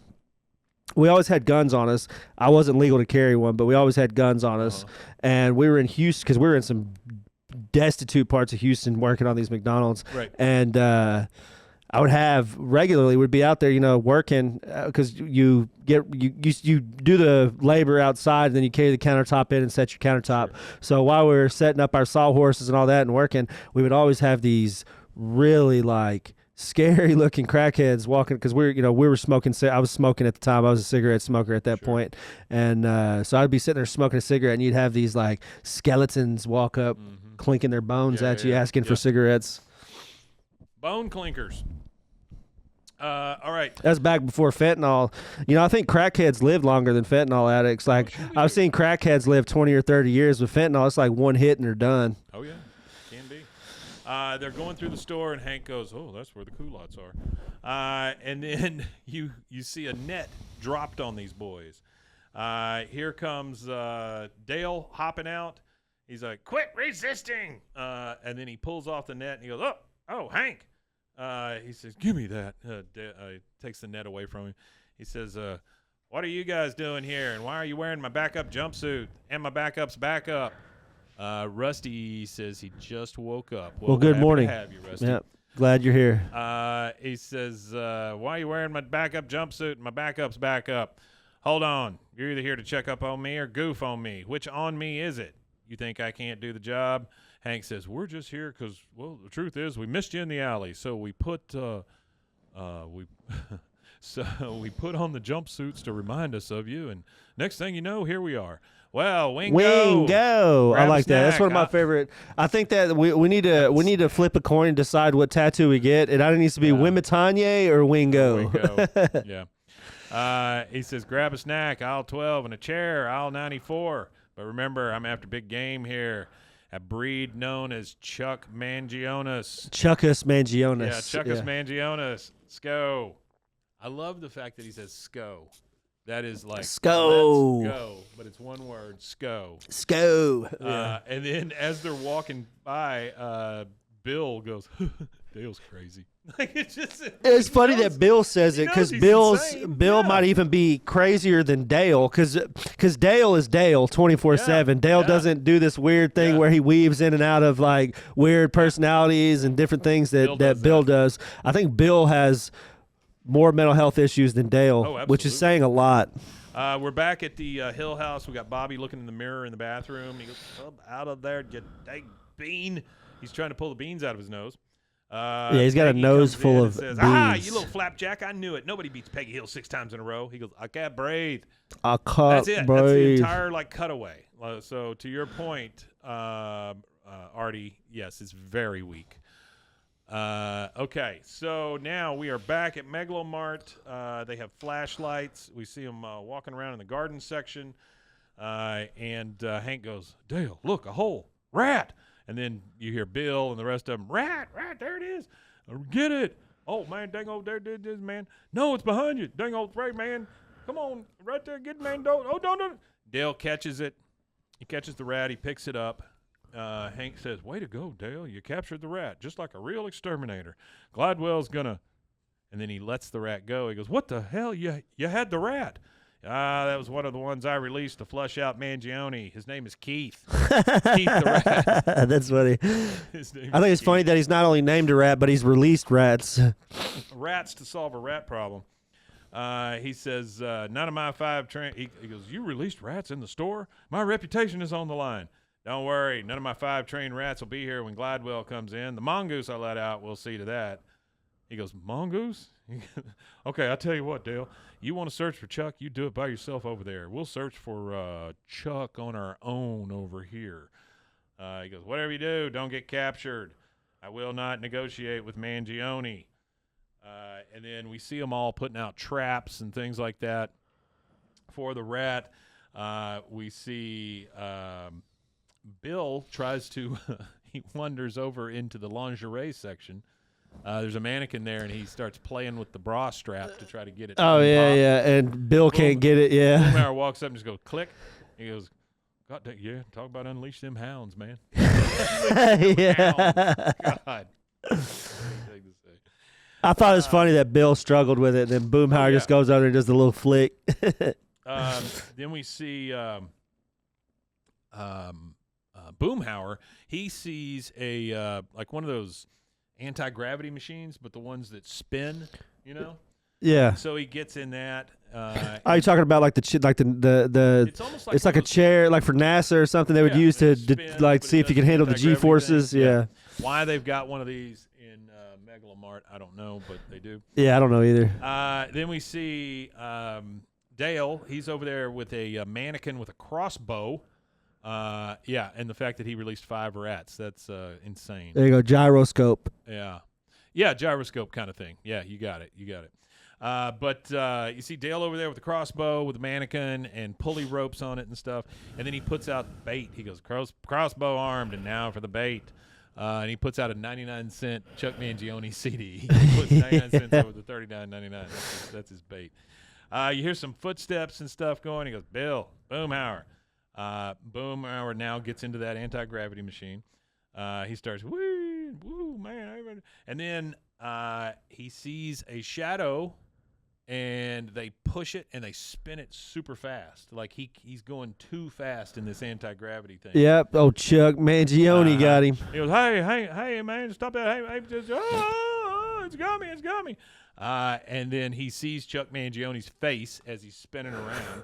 We always had guns on us. I wasn't legal to carry one, but we always had guns on us, and we were in Houston because we were in some destitute parts of Houston working on these McDonald's. Right. And I would have regularly, would be out there, working because you do the labor outside and then you carry the countertop in and set your countertop. Sure. So while we were setting up our sawhorses and all that and working, we would always have these really like scary looking crackheads walking because we were smoking. I was smoking at the time. I was a cigarette smoker at that point. And so I'd be sitting there smoking a cigarette and you'd have these like skeletons walk up clinking their bones at you asking for cigarettes. Bone clinkers. All right. That's back before fentanyl. I think crackheads lived longer than fentanyl addicts. Like I've seen crackheads live 20 or 30 years. With fentanyl, it's like one hit and they're done. Oh yeah, can be. They're going through the store, and Hank goes, "Oh, that's where the culottes are." And then you see a net dropped on these boys. Here comes Dale hopping out. He's like, "Quit resisting!" And then he pulls off the net, and he goes, "Oh, Hank." He says, "Give me that." He takes the net away from him. He says, "What are you guys doing here? And why are you wearing my backup jumpsuit and my backup's backup?" Rusty says he just woke up. Well, good morning. To have you, Rusty. Yep. Glad you're here. He says, why are you wearing my backup jumpsuit and my backup's backup? Hold on. You're either here to check up on me or goof on me. Which on me is it? You think I can't do the job? Hank says, we're just here because, well, the truth is we missed you in the alley. So we put we put on the jumpsuits to remind us of you. And next thing you know, here we are. Well, Wingo. I like that. That's one of my favorite. I think that we need to flip a coin and decide what tattoo we get. It either needs to be Wimitanye or Wingo. Yeah. He says, grab a snack, aisle 12, and a chair, aisle 94. But remember, I'm after big game here. A breed known as Chuck Mangionis. Chuckus Mangionis. Yeah, Chuckus Mangionis. Sco. I love the fact that he says Sco. That is like Sco. Let's go, but it's one word, Sco. Sco. Yeah. And then as they're walking by, Bill goes, Dale's crazy. Like it's It's funny that Bill says it because he's Bill insane. might even be crazier than Dale because Dale is Dale 24/7. Dale doesn't do this weird thing where he weaves in and out of like weird personalities and different things that Bill does. I think Bill has more mental health issues than Dale, which is saying a lot. We're back at the Hill House. We got Bobby looking in the mirror in the bathroom. He goes, out of there, you dang bean. He's trying to pull the beans out of his nose. He's got a nose full of says, beans. You little flapjack, I knew it. Nobody beats Peggy Hill 6 times in a row. He goes, I can't breathe. I can't That's it. breathe. That's the entire cutaway. So to your point, Artie, yes, it's very weak. Okay, so now we are back at Megalomart. They have flashlights. We see them walking around in the garden section. And Hank goes, Dale, look, a hole. Rat. And then you hear Bill and the rest of them, rat, there it is. Get it. Oh, man, dang old, there it is, man. No, it's behind you. Dang old Ray, man. Come on, right there, get it, man. Don't. Dale catches it. He catches the rat. He picks it up. Hank says, way to go, Dale. You captured the rat, just like a real exterminator. Gladwell's going to, and then he lets the rat go. He goes, what the hell? You had the rat. That was one of the ones I released to flush out Mangione. His name is Keith. Keith the rat. That's funny. I think it's funny that he's not only named a rat, but he's released rats. Rats to solve a rat problem. He says, none of my 5 he goes, you released rats in the store? My reputation is on the line. Don't worry, none of my 5 trained rats will be here when Gladwell comes in. The mongoose I let out, we'll see to that. He goes, mongoose? Okay, I'll tell you what, Dale. You want to search for Chuck, you do it by yourself over there. We'll search for Chuck on our own over here. He goes, whatever you do, don't get captured. I will not negotiate with Mangione. And then we see them all putting out traps and things like that for the rat. We see Bill tries to he wanders over into the lingerie section. There's a mannequin there, and he starts playing with the bra strap to try to get it. Oh, yeah, and Bill can't get it, yeah. Boomhauer walks up and just goes, click. He goes, God dang, yeah, talk about unleash them hounds, man. Yeah. God. I thought it was funny that Bill struggled with it, and then Boomhauer just goes over and does the little flick. Then we see Boomhauer. He sees a like one of those anti-gravity machines, but the ones that spin, you know. Yeah. So he gets in that. Are you talking about like the? It's almost like it's like a chair, like for NASA or something they would use to like see if you can handle the G forces. Yeah. Why they've got one of these in Megalomart, I don't know, but they do. Yeah, I don't know either. Then we see Dale. He's over there with a mannequin with a crossbow. And the fact that he released 5 rats, that's insane. There you go, gyroscope. Yeah, gyroscope kind of thing. Yeah, you got it. But you see Dale over there with the crossbow with the mannequin and pulley ropes on it and stuff. And then he puts out bait. He goes, crossbow armed, and now for the bait. And he puts out a 99-cent Chuck Mangione CD. He puts 99 cents over the $39.99. That's his bait. You hear some footsteps and stuff going. He goes, Bill, Boomhauer. Boomhauer now gets into that anti-gravity machine. He starts, woo, man. And then he sees a shadow, and they push it, and they spin it super fast. Like he's going too fast in this anti-gravity thing. Yep. Oh, Chuck Mangione got him. He goes, hey, man, stop that. Hey, just, it's got me. And then he sees Chuck Mangione's face as he's spinning around.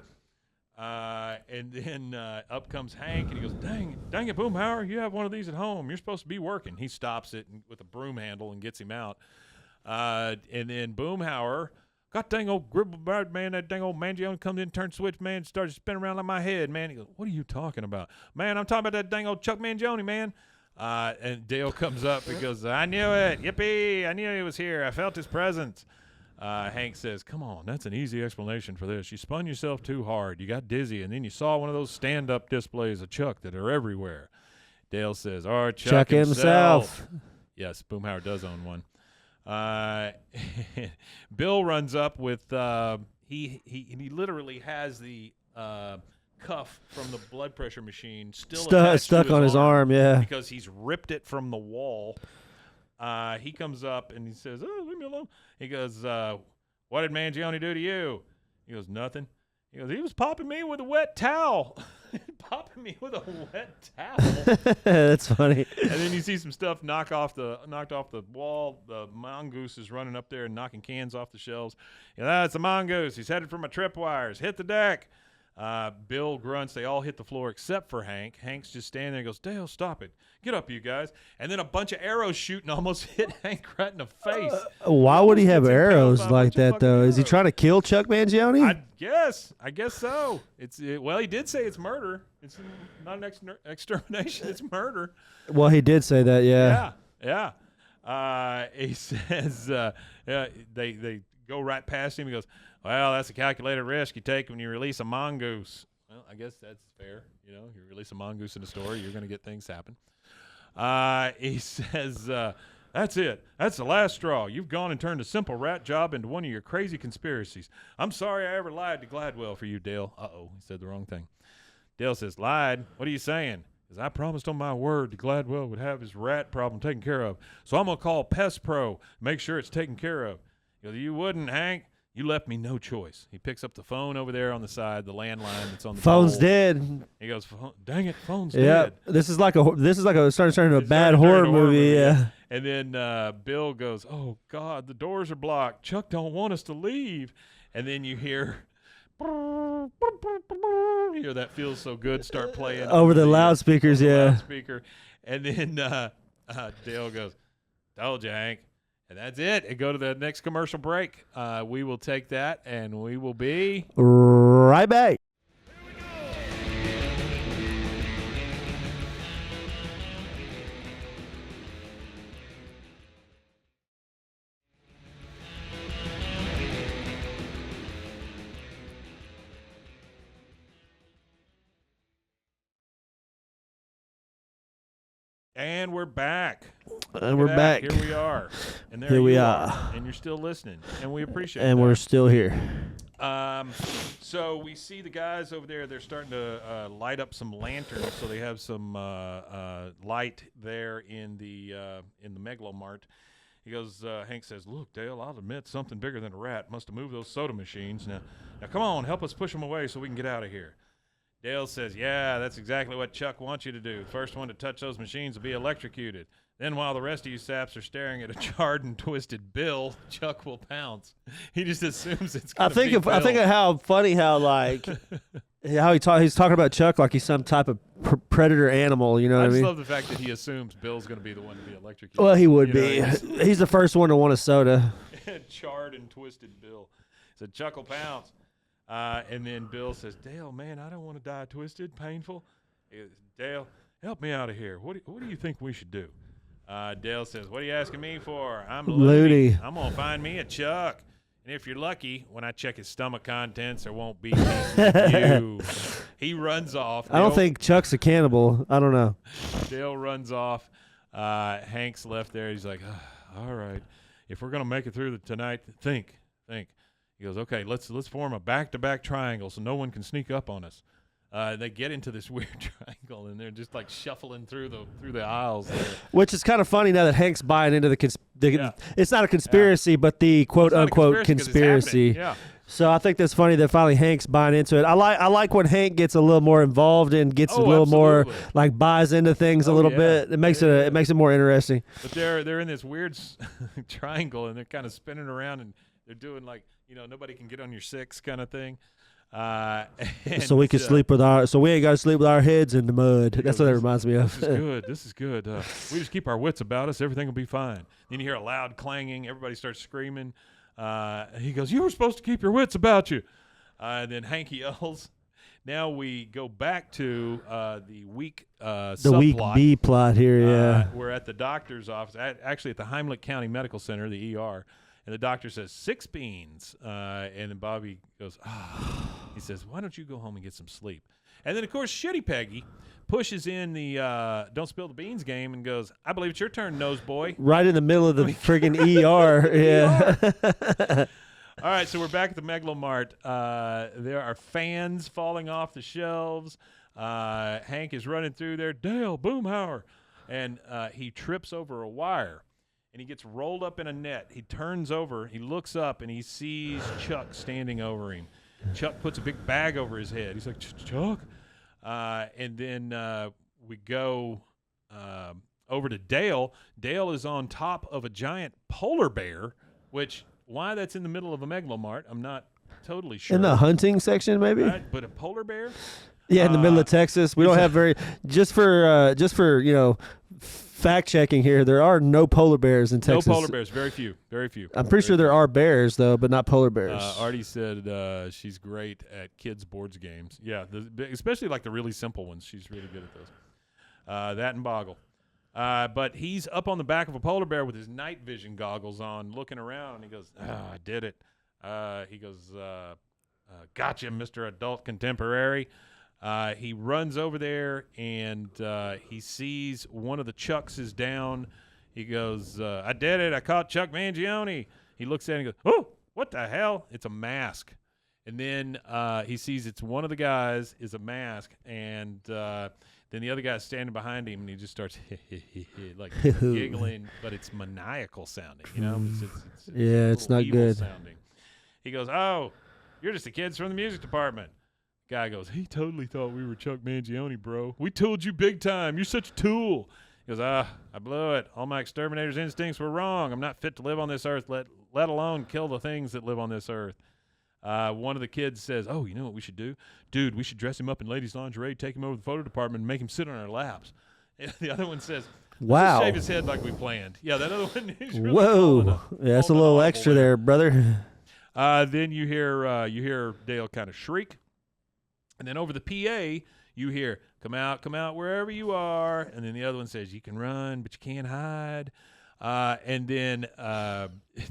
And then up comes Hank, and he goes, dang it, Boomhauer, you have one of these at home. You're supposed to be working. He stops it with a broom handle and gets him out. And then Boomhauer, God dang old Gribblebird, man, that dang old Mangione comes in, turns switch, man, starts spinning around like my head, man. He goes, what are you talking about? Man, I'm talking about that dang old Chuck Mangione, man. And Dale comes up and goes, I knew it. Yippee, I knew he was here. I felt his presence. Hank says, come on, that's an easy explanation for this. You spun yourself too hard. You got dizzy, and then you saw one of those stand-up displays of Chuck that are everywhere. Dale says, oh, Chuck himself. Yes, Boomhauer does own one. Bill runs up with he literally has the cuff from the blood pressure machine still stuck on his arm, yeah, because he's ripped it from the wall. He comes up and he says, "Oh, leave me alone." He goes, "What did Mangione do to you?" He goes, "Nothing." He goes, "He was popping me with a wet towel." Popping me with a wet towel. That's funny. And then you see some stuff knocked off the wall. The mongoose is running up there and knocking cans off the shelves. That's a mongoose. He's headed for my tripwires. Hit the deck. Bill grunts. They all hit the floor except for Hank. Hank's just standing there and goes, "Dale, stop it. Get up, you guys." And then a bunch of arrows shoot and almost hit Hank right in the face. Why would he have Gets impaled arrows by a like bunch of that, fucking though? Is he arrows. trying to kill Chuck Mangione? I guess so. Well, he did say it's murder. It's not an extermination. It's murder. Well, he did say that, yeah. Yeah. He says they go right past him. He goes, "Well, that's a calculated risk you take when you release a mongoose." Well, I guess that's fair. You release a mongoose in a store, you're going to get things happen. He says, "That's it. That's the last straw. You've gone and turned a simple rat job into one of your crazy conspiracies. I'm sorry I ever lied to Gladwell for you, Dale." Uh-oh, he said the wrong thing. Dale says, "Lied? What are you saying?" Because I promised on my word that Gladwell would have his rat problem taken care of. So I'm going to call Pest Pro, make sure it's taken care of. He goes, "You wouldn't, Hank. You left me no choice." He picks up the phone over there on the side, the landline that's on the Phone's pole. dead. He goes, "Dang it, phone's Yeah, dead." this is like starting turning into a It's bad starting to turn horror into a horror movie. Yeah. And then Bill goes, "Oh, God, the doors are blocked. Chuck don't want us to leave." And then you hear that Feels So Good start playing Over the loudspeakers, yeah. loudspeaker. And then Dale goes, "Told you, Hank." And that's it. And go to the next commercial break. We will take that, and we will be Right back. And we're back. And we're back. Here we are. And there Here we you are. And you're still listening. And we appreciate And that. we're still here. So we see the guys over there. They're starting to light up some lanterns, so they have some light there in the Megalomart. He goes, Hank says, "Look, Dale, I'll admit something bigger than a rat must have moved those soda machines. Now come on, help us push them away so we can get out of here." Dale says, "Yeah, that's exactly what Chuck wants you to do. The first one to touch those machines will be electrocuted. Then while the rest of you saps are staring at a charred and twisted Bill, Chuck will pounce." He just assumes it's going to be Bill. I think of how funny how like how he's talking about Chuck like he's some type of predator animal. You know what I just mean? love the fact that he assumes Bill's going to be the one to be electrocuted. Well, he would You know, be. he's- He's the first one to want a soda. charred and twisted Bill. So Chuck will pounce. And then Bill says, "Dale, man, I don't want to die twisted, painful." He goes, "Dale, help me out of here. What do you think we should do?" Dale says, "What are you asking me for? I'm Loony. I'm going to find me a Chuck. And if you're lucky, when I check his stomach contents, there won't be anything you." He runs off. I don't think Chuck's a cannibal. I don't know. Dale runs off. Hank's left there. He's like, "All right, if we're going to make it through tonight, think. He goes, "Okay, let's form a back-to-back triangle so no one can sneak up on us." They get into this weird triangle, and they're just like shuffling through the aisles there. Which is kind of funny now that Hank's buying into Yeah. It's not a conspiracy, but the quote It's not a unquote 'cause it's conspiracy. happening. Yeah. So I think that's funny that finally Hank's buying into it. I like when Hank gets a little more involved and gets a little more absolutely. like buys into things a little yeah. bit. It makes it makes it more interesting. But they're in this weird triangle, and they're kind of spinning around, and they're doing like, nobody can get on your six kind of thing. So we can sleep with so we ain't got to sleep with our heads in the mud. That's what that reminds me of. This is good. This is good. We just keep our wits about us. Everything will be fine. Then you hear a loud clanging. Everybody starts screaming. He goes, "You were supposed to keep your wits about you." And then Hank yells. Now we go back to the week The week subplot. B plot here, yeah. We're at the doctor's office, actually at the Heimlich County Medical Center, the ER. And the doctor says, 6 beans. And then Bobby goes, He says, "Why don't you go home and get some sleep?" And then, of course, Shitty Peggy pushes in the don't spill the beans game and goes, "I believe it's your turn, nose boy." Right in the middle of the friggin' ER. Yeah. All right, so we're back at the Megalomart. There are fans falling off the shelves. Hank is running through there. "Dale, Boomhauer." And he trips over a wire. and he gets rolled up in a net. He turns over, he looks up, and he sees Chuck standing over him. Chuck puts a big bag over his head. He's like, Chuck? And then we go over to Dale. Dale is on top of a giant polar bear, which why that's in the middle of a Megalomart, I'm not totally sure. In the hunting section, maybe? Right? But a polar bear? Yeah, in the middle of Texas. We don't have very just for fact checking here. There are no polar bears in Texas. No polar bears, very few. I'm pretty sure there are bears though, but not polar bears. Artie said she's great at kids' boards games. Yeah, especially like the really simple ones. She's really good at those. That and Boggle. But he's up on the back of a polar bear with his night vision goggles on, looking around, and he goes, I did it. He goes, gotcha, Mr. Adult Contemporary. He runs over there, and he sees one of the Chucks is down. He goes, I did it. I caught Chuck Mangione. He looks at it and goes, oh, what the hell? It's a mask. And then he sees it's one of the guys is a mask, and then the other guy's standing behind him, and he just starts like giggling, but it's maniacal sounding, you know? It's not good. Sounding. He goes, oh, you're just the kids from the music department. Guy goes, he totally thought we were Chuck Mangione, bro. We told you big time. You're such a tool. He goes, I blew it. All my exterminator's instincts were wrong. I'm not fit to live on this earth, let alone kill the things that live on this earth. One of the kids says, oh, you know what we should do? Dude, we should dress him up in ladies' lingerie, take him over to the photo department, and make him sit on our laps. And the other one says, wow. Let's shave his head like we planned. Yeah, that other one is really whoa. Yeah, that's a little extra there, brother. Then you hear Dale kind of shriek. And then over the PA, you hear, come out wherever you are. And then the other one says, you can run, but you can't hide. And then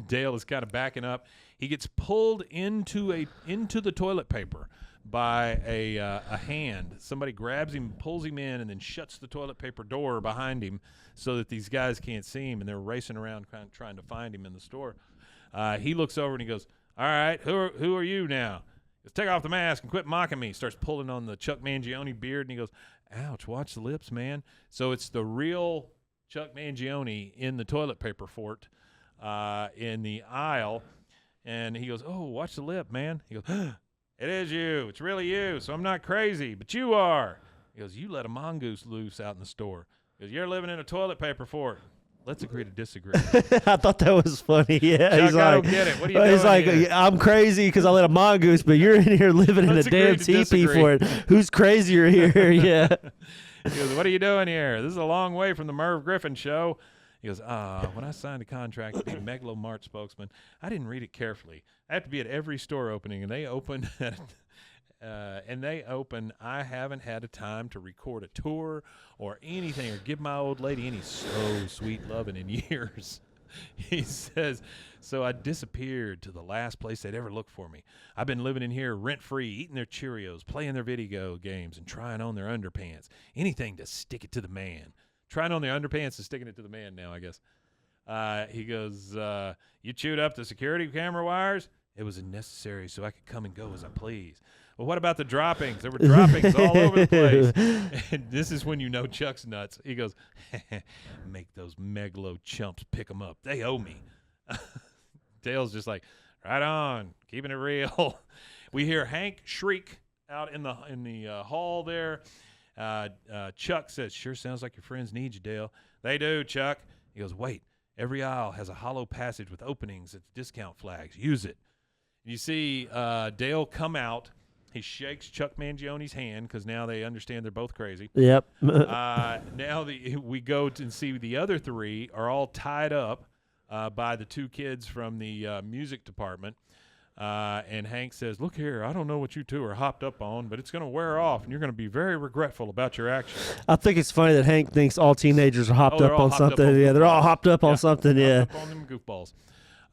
Dale is kind of backing up. He gets pulled into the toilet paper by a hand. Somebody grabs him, pulls him in, and then shuts the toilet paper door behind him so that these guys can't see him, and they're racing around trying to find him in the store. He looks over and he goes, all right, who are you now? He goes, take off the mask and quit mocking me. He starts pulling on the Chuck Mangione beard, and he goes, ouch, watch the lips, man. So it's the real Chuck Mangione in the toilet paper fort in the aisle. And he goes, oh, watch the lip, man. He goes, it is you. It's really you. So I'm not crazy, but you are. He goes, you let a mongoose loose out in the store. He goes, you're living in a toilet paper fort. Let's agree to disagree. I thought that was funny. Yeah, Chuck, he's like, I don't get it. What are you doing he's like, here? I'm crazy because I let a mongoose, but you're in here living in a damn teepee for it. Who's crazier here? Yeah. He goes, what are you doing here? This is a long way from the Merv Griffin show. He goes, when I signed a contract to be Megalomart spokesman, I didn't read it carefully. I have to be at every store opening, and they open I haven't had a time to record a tour or anything or give my old lady any so sweet loving in years. He says, so I disappeared to the last place they'd ever look for me. I've been living in here rent-free, eating their Cheerios, playing their video games, and trying on their underpants. Anything to stick it to the man. Trying on their underpants and sticking it to the man now, I guess. He goes, you chewed up the security camera wires? It was unnecessary so I could come and go as I please. Well, what about the droppings? There were droppings all over the place. And this is when you know Chuck's nuts. He goes, make those Megalo chumps pick them up. They owe me. Dale's just like, right on, keeping it real. We hear Hank shriek out in the hall there. Chuck says, sure sounds like your friends need you, Dale. They do, Chuck. He goes, wait, every aisle has a hollow passage with openings at the discount flags. Use it. You see Dale come out. He shakes Chuck Mangione's hand because now they understand they're both crazy. Yep. Now we go and see the other three are all tied up by the two kids from the music department. And Hank says, look here, I don't know what you two are hopped up on, but it's going to wear off, and you're going to be very regretful about your actions. I think it's funny that Hank thinks all teenagers are hopped up on something. Yeah, they're all hopped up on something, yeah. Hopped up on them goofballs.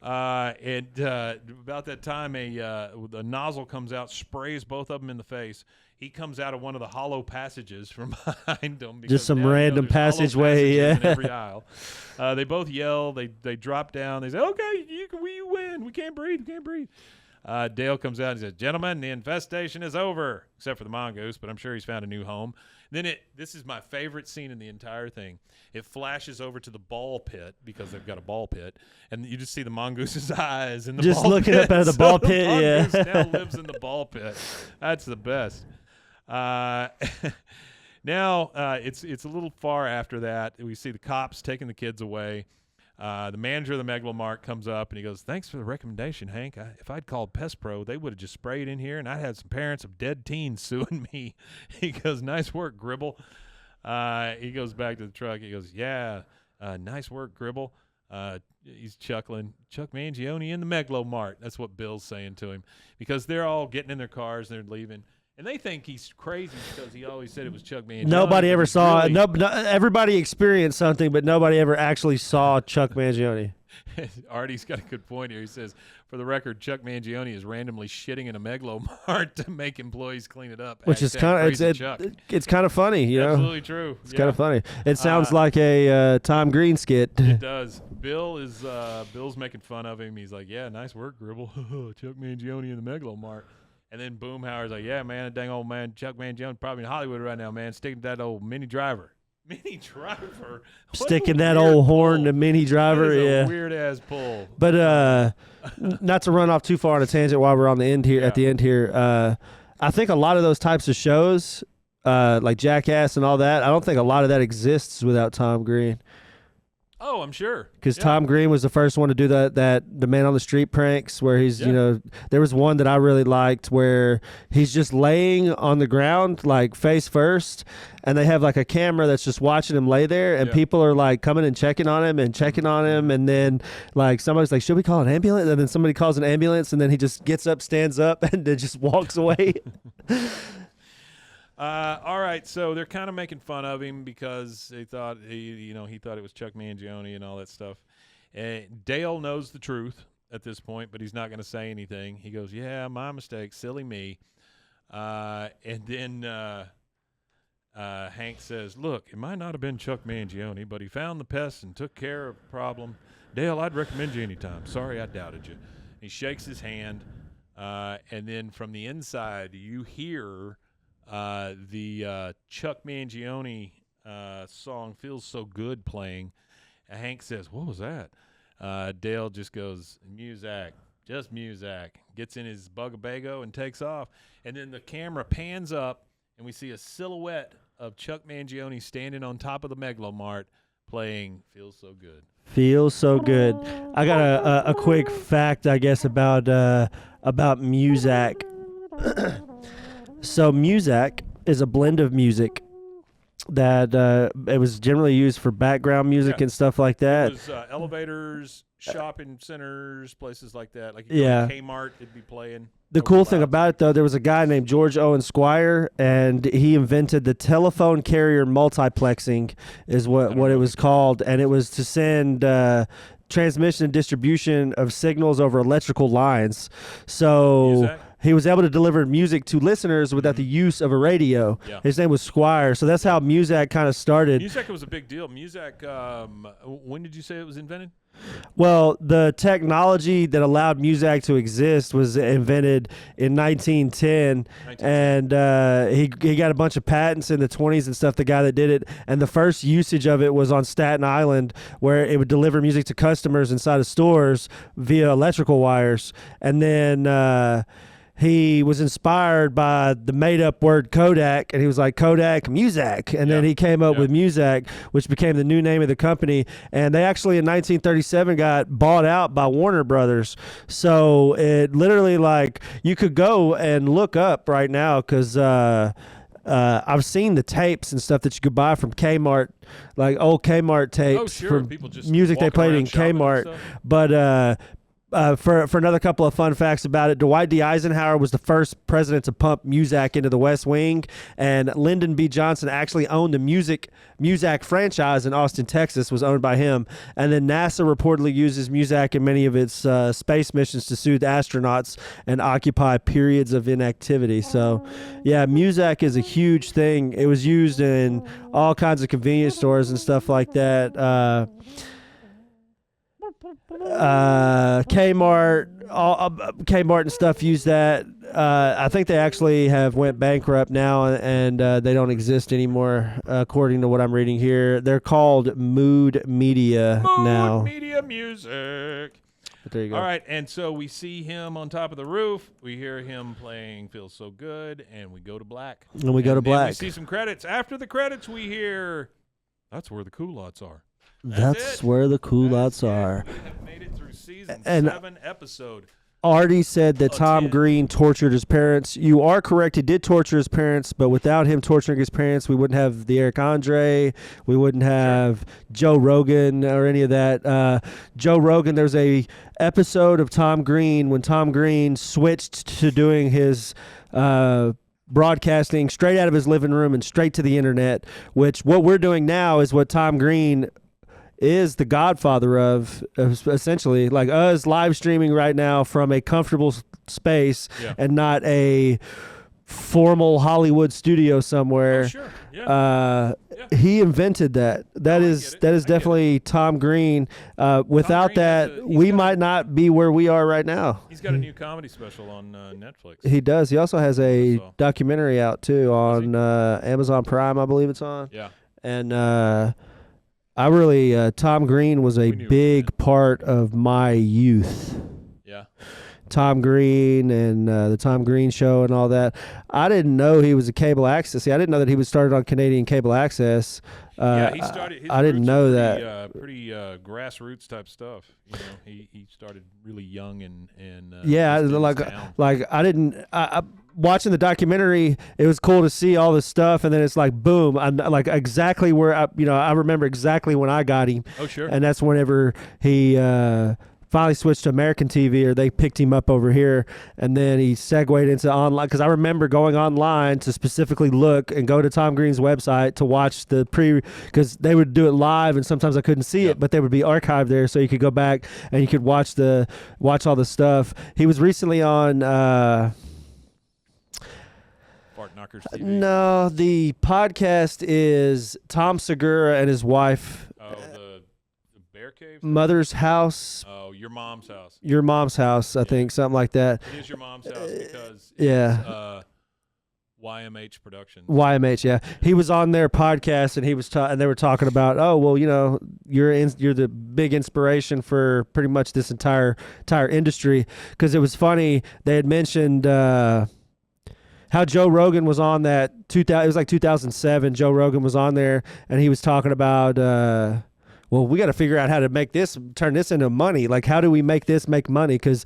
And about that time, a nozzle comes out, sprays both of them in the face. He comes out of one of the hollow passages from behind them. Just some random passageway, yeah. In every aisle. They both yell. They drop down. They say, okay, you win. We can't breathe. Dale comes out and says, gentlemen, the infestation is over, except for the mongoose, but I'm sure he's found a new home. Then this is my favorite scene in the entire thing. It flashes over to the ball pit because they've got a ball pit, and you just see the mongoose's eyes in the Just ball looking pit. up out of the So ball the pit, mongoose yeah. now lives in the ball pit. That's the best. Now it's a little far after that. We see the cops taking the kids away. The manager of the Megalomart comes up and he goes, "Thanks for the recommendation, Hank. If I'd called Pest Pro, they would have just sprayed in here, and I'd had some parents of dead teens suing me." He goes, "Nice work, Gribble." He goes back to the truck. He goes, "Yeah, nice work, Gribble." He's chuckling. Chuck Mangione in the Megalomart. That's what Bill's saying to him because they're all getting in their cars and they're leaving. And they think he's crazy because he always said it was Chuck Mangione. Nobody ever saw it. really, No, everybody experienced something, but nobody ever actually saw Chuck Mangione. Artie's got a good point here. He says, for the record, Chuck Mangione is randomly shitting in a Megalomart to make employees clean it up. Which is Hashtag kind crazy of Chuck. it's kind of funny, you know. Absolutely true. It's kind of funny. It sounds like a Tom Green skit. It does. Bill's making fun of him. He's like, "Yeah, nice work, Gribble." Chuck Mangione in the Megalomart. And then Boomhauer's like, "Yeah, man, that dang old man, Chuck Mangione, probably in Hollywood right now, man, sticking to that old Mini Driver." Mini Driver? What Sticking a that weird old horn pull. to Mini Driver, That is yeah. a weird-ass pull. But not to run off too far on a tangent while we're on the end here. At the Yeah. end here, I think a lot of those types of shows, like Jackass and all that, I don't think a lot of that exists without Tom Green. Oh, I'm sure. Because Yeah. Tom Green was the first one to do that the man on the street pranks where he's, Yeah. you know, there was one that I really liked where he's just laying on the ground, like face first, and they have like a camera that's just watching him lay there, and Yeah. people are like coming and checking on him, and then like somebody's like, "Should we call an ambulance?" And then somebody calls an ambulance, and then he just gets up, stands up, and then just walks away. All right, so they're kind of making fun of him because they thought he thought it was Chuck Mangione and all that stuff. Dale knows the truth at this point, but he's not going to say anything. He goes, "Yeah, my mistake, silly me." And then Hank says, "Look, it might not have been Chuck Mangione, but he found the pest and took care of the problem. Dale, I'd recommend you anytime. Sorry I doubted you." He shakes his hand, and then from the inside you hear the Chuck Mangione song "Feels So Good" playing. Hank says, "What was that?" Dale just goes, "Muzak, just Muzak." Gets in his Bugabago and takes off. And then the camera pans up, and we see a silhouette of Chuck Mangione standing on top of the Megalomart playing "Feels So Good." Feels so good. I got a quick fact, I guess, about Muzak. So Muzak is a blend of music that it was generally used for background music Yeah. and stuff like that. It was elevators, shopping centers, places like that. Like Yeah. Kmart, it'd be playing. The over cool thing louds. about it, though, there was a guy named George Owen Squire, and he invented the telephone carrier multiplexing, is what it was called, and it was to send transmission and distribution of signals over electrical lines. So Muzak? he was able to deliver music to listeners without the use of a radio. Yeah. His name was Squire, so that's how Muzak kind of started. Muzak was a big deal. Muzak, when did you say it was invented? Well, the technology that allowed Muzak to exist was invented in 1910, and he got a bunch of patents in the 20s and stuff, the guy that did it, and the first usage of it was on Staten Island, where it would deliver music to customers inside of stores via electrical wires, and then he was inspired by the made-up word Kodak, and he was like, Kodak, Muzak. And then he came up with Muzak, which became the new name of the company. And they actually, in 1937, got bought out by Warner Brothers. So it literally, like, you could go and look up right now because I've seen the tapes and stuff that you could buy from Kmart, like old Kmart tapes Oh, sure. from People just music they walking played around in shopping and Kmart. stuff. But for another couple of fun facts about it, Dwight D. Eisenhower was the first president to pump Muzak into the West Wing, and Lyndon B. Johnson actually owned the Muzak franchise in Austin, Texas, was owned by him. And then NASA reportedly uses Muzak in many of its space missions to soothe astronauts and occupy periods of inactivity. So, yeah, Muzak is a huge thing. It was used in all kinds of convenience stores and stuff like that. Kmart, Kmart and stuff use that. I think they actually have went bankrupt now, and they don't exist anymore, according to what I'm reading here. They're called Mood Media now. Mood Media Music. But there you go. All right, and so we see him on top of the roof. We hear him playing "Feels So Good," and we go to black. And we go to black. We see some credits. After the credits, we hear, "That's where the culottes are." That's where the culottes are. We have made it through season And 7, episode. Artie said that Tom 10. Green tortured his parents. You are correct. He did torture his parents, but without him torturing his parents, we wouldn't have the Eric Andre. We wouldn't have Joe Rogan or any of that. Joe Rogan, there's a episode of Tom Green when Tom Green switched to doing his broadcasting straight out of his living room and straight to the internet, which what we're doing now is what Tom Green is the godfather of essentially, like us live streaming right now from a comfortable space and not a formal Hollywood studio somewhere. Oh, sure. Yeah. He invented that. That is definitely Tom Green. Without that, we might not be where we are right now. He's got a new comedy special on Netflix. He does. He also has a documentary out too on Amazon Prime, I believe it's on. Yeah. And I really, Tom Green was a big part of my youth. Yeah. Tom Green and the Tom Green Show and all that. I didn't know he was a cable access. See, I didn't know that he was started on Canadian cable access. He started. His I didn't know pretty, that. Pretty grassroots type stuff. You know, he started really young and like I didn't. Watching the documentary, it was cool to see all this stuff, and then it's like boom, like exactly where I remember exactly when I got him. Oh sure. And that's whenever he finally switched to American TV, or they picked him up over here, and then he segued into online. Because I remember going online to specifically look and go to Tom Green's website to watch the because they would do it live, and sometimes I couldn't see it, but they would be archived there, so you could go back and you could watch all the stuff. He was recently on. Fart Knockers TV. No, the podcast is Tom Segura and his wife. Oh, the Bear Cave? Mother's House. Oh, Your Mom's House. Your Mom's House, I think, something like that. It is Your Mom's House because it's YMH Productions. YMH, yeah. He was on their podcast, and he was and they were talking about, oh, well, you're the big inspiration for pretty much this entire industry. Because it was funny, they had mentioned how Joe Rogan was on that. It was like 2007. Joe Rogan was on there, and he was talking about, well, we got to figure out how to turn this into money. Like, how do we make this make money? Because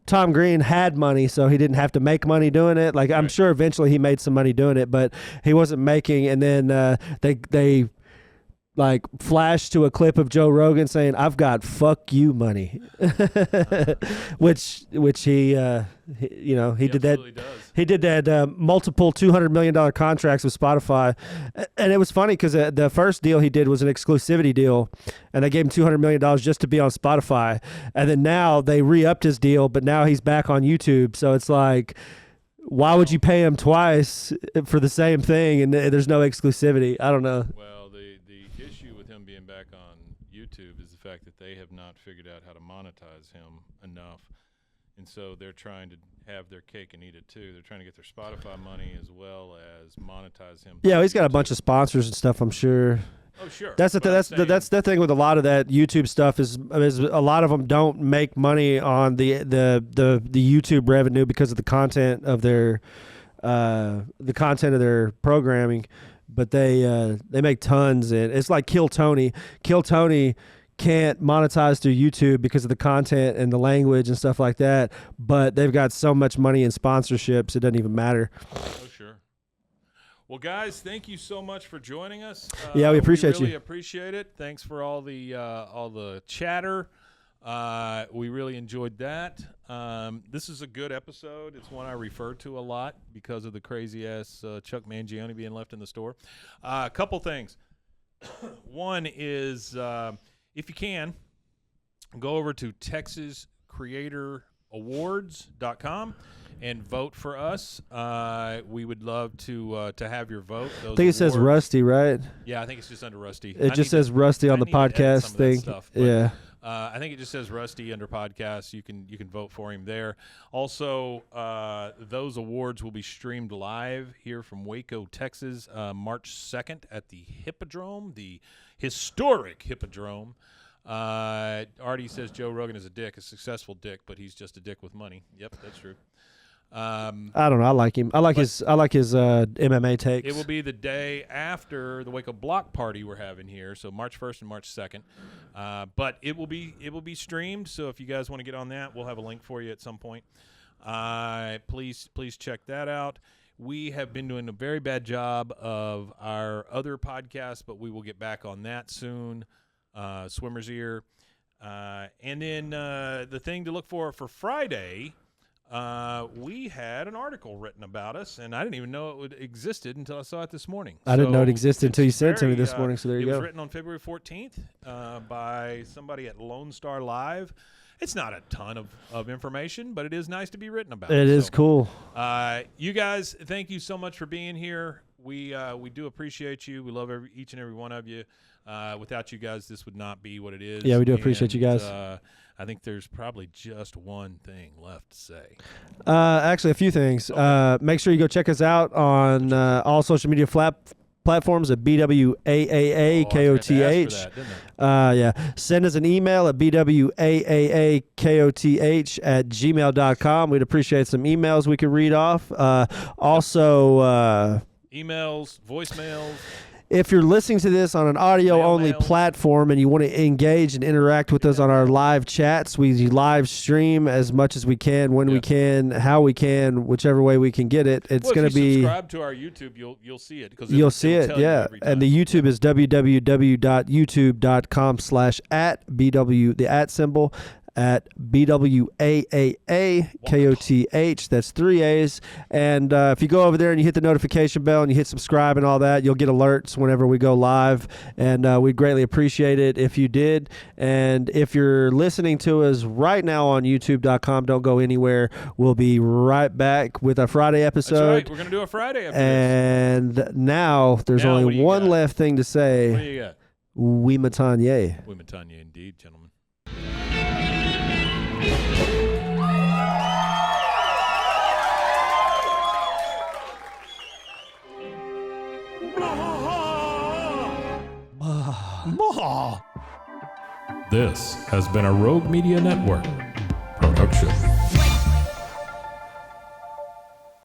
Tom Green had money, so he didn't have to make money doing it. Like, I'm sure eventually he made some money doing it, but he wasn't making. And then they like flashed to a clip of Joe Rogan saying, "I've got fuck you money," which he did that. Does. He did that multiple $200 million contracts with Spotify, and it was funny because the first deal he did was an exclusivity deal, and they gave him $200 million just to be on Spotify, and then now they re-upped his deal, but now he's back on YouTube, so it's like, why would you pay him twice for the same thing and there's no exclusivity? I don't know. Well, the issue with him being back on YouTube is the fact that they have not figured out how to monetize him enough. And so they're trying to have their cake and eat it too. They're trying to get their Spotify money as well as monetize him. Yeah, he's got a bunch of sponsors and stuff, I'm sure. Oh, sure. That's the thing with a lot of that YouTube stuff is a lot of them don't make money on the YouTube revenue because of the content of their programming, but they make tons. And it's like Kill Tony. Kill Tony can't monetize through YouTube because of the content and the language and stuff like that, but they've got so much money in sponsorships it doesn't even matter. Oh, sure. Well, guys, thank you so much for joining us. Yeah, we appreciate really you. Appreciate it. Thanks for all the chatter. We really enjoyed that. This is a good episode. It's one I refer to a lot because of the crazy ass Chuck Mangione being left in the store. A couple things. One is, if you can, go over to TexasCreatorAwards.com and vote for us. We would love to have your vote. I think it says Rusty, right? Yeah, I think it's just under Rusty. It just says Rusty on the podcast thing. Stuff, yeah. I think it just says Rusty under podcasts. You can vote for him there. Also, those awards will be streamed live here from Waco, Texas, March 2nd at the Hippodrome, the historic Hippodrome. Artie says Joe Rogan is a successful dick, but he's just a dick with money. Yep, that's true. I don't know. I like him. I like his MMA takes. It will be the day after the Waco Block Party we're having here, so March 1st and March 2nd. But it will be streamed. So if you guys want to get on that, we'll have a link for you at some point. Please check that out. We have been doing a very bad job of our other podcasts, but we will get back on that soon. Swimmer's Ear. And then the thing to look for Friday, we had an article written about us, and I didn't even know it existed until I saw it this morning. I didn't know it existed until you sent it to me this morning, so there you go. It was written on February 14th by somebody at Lone Star Live. It's not a ton of information, but it is nice to be written about. It is cool. You guys, thank you so much for being here. We do appreciate you. We love each and every one of you. Without you guys, this would not be what it is. Yeah, we do appreciate you guys. I think there's probably just one thing left to say. Actually, a few things. Okay. Make sure you go check us out on all social media platforms at BWAAAKOTH. Yeah. Send us an email at BWAAAKOTH@gmail.com. We'd appreciate some emails we could read off. Also, emails, voicemails. if you're listening to this on an audio-only Mail. platform and you want to engage and interact with us on our live chats, we live stream as much as we can, when we can, how we can, whichever way we can get it. It's going to be. Subscribe to our YouTube, you'll see it. You'll see it, yeah. And the YouTube is www.youtube.com/@BW, the @ symbol, at BWAAAKOTH. That's 3 A's. And if you go over there and you hit the notification bell and you hit subscribe and all that, you'll get alerts whenever we go live. And we'd greatly appreciate it if you did. And if you're listening to us right now on YouTube.com, don't go anywhere. We'll be right back with a Friday episode. That's right. We're going to do a Friday episode. And now there's only one left thing to say. What do you got? We matanye. We matanye indeed, gentlemen. This has been a Rogue Media Network production.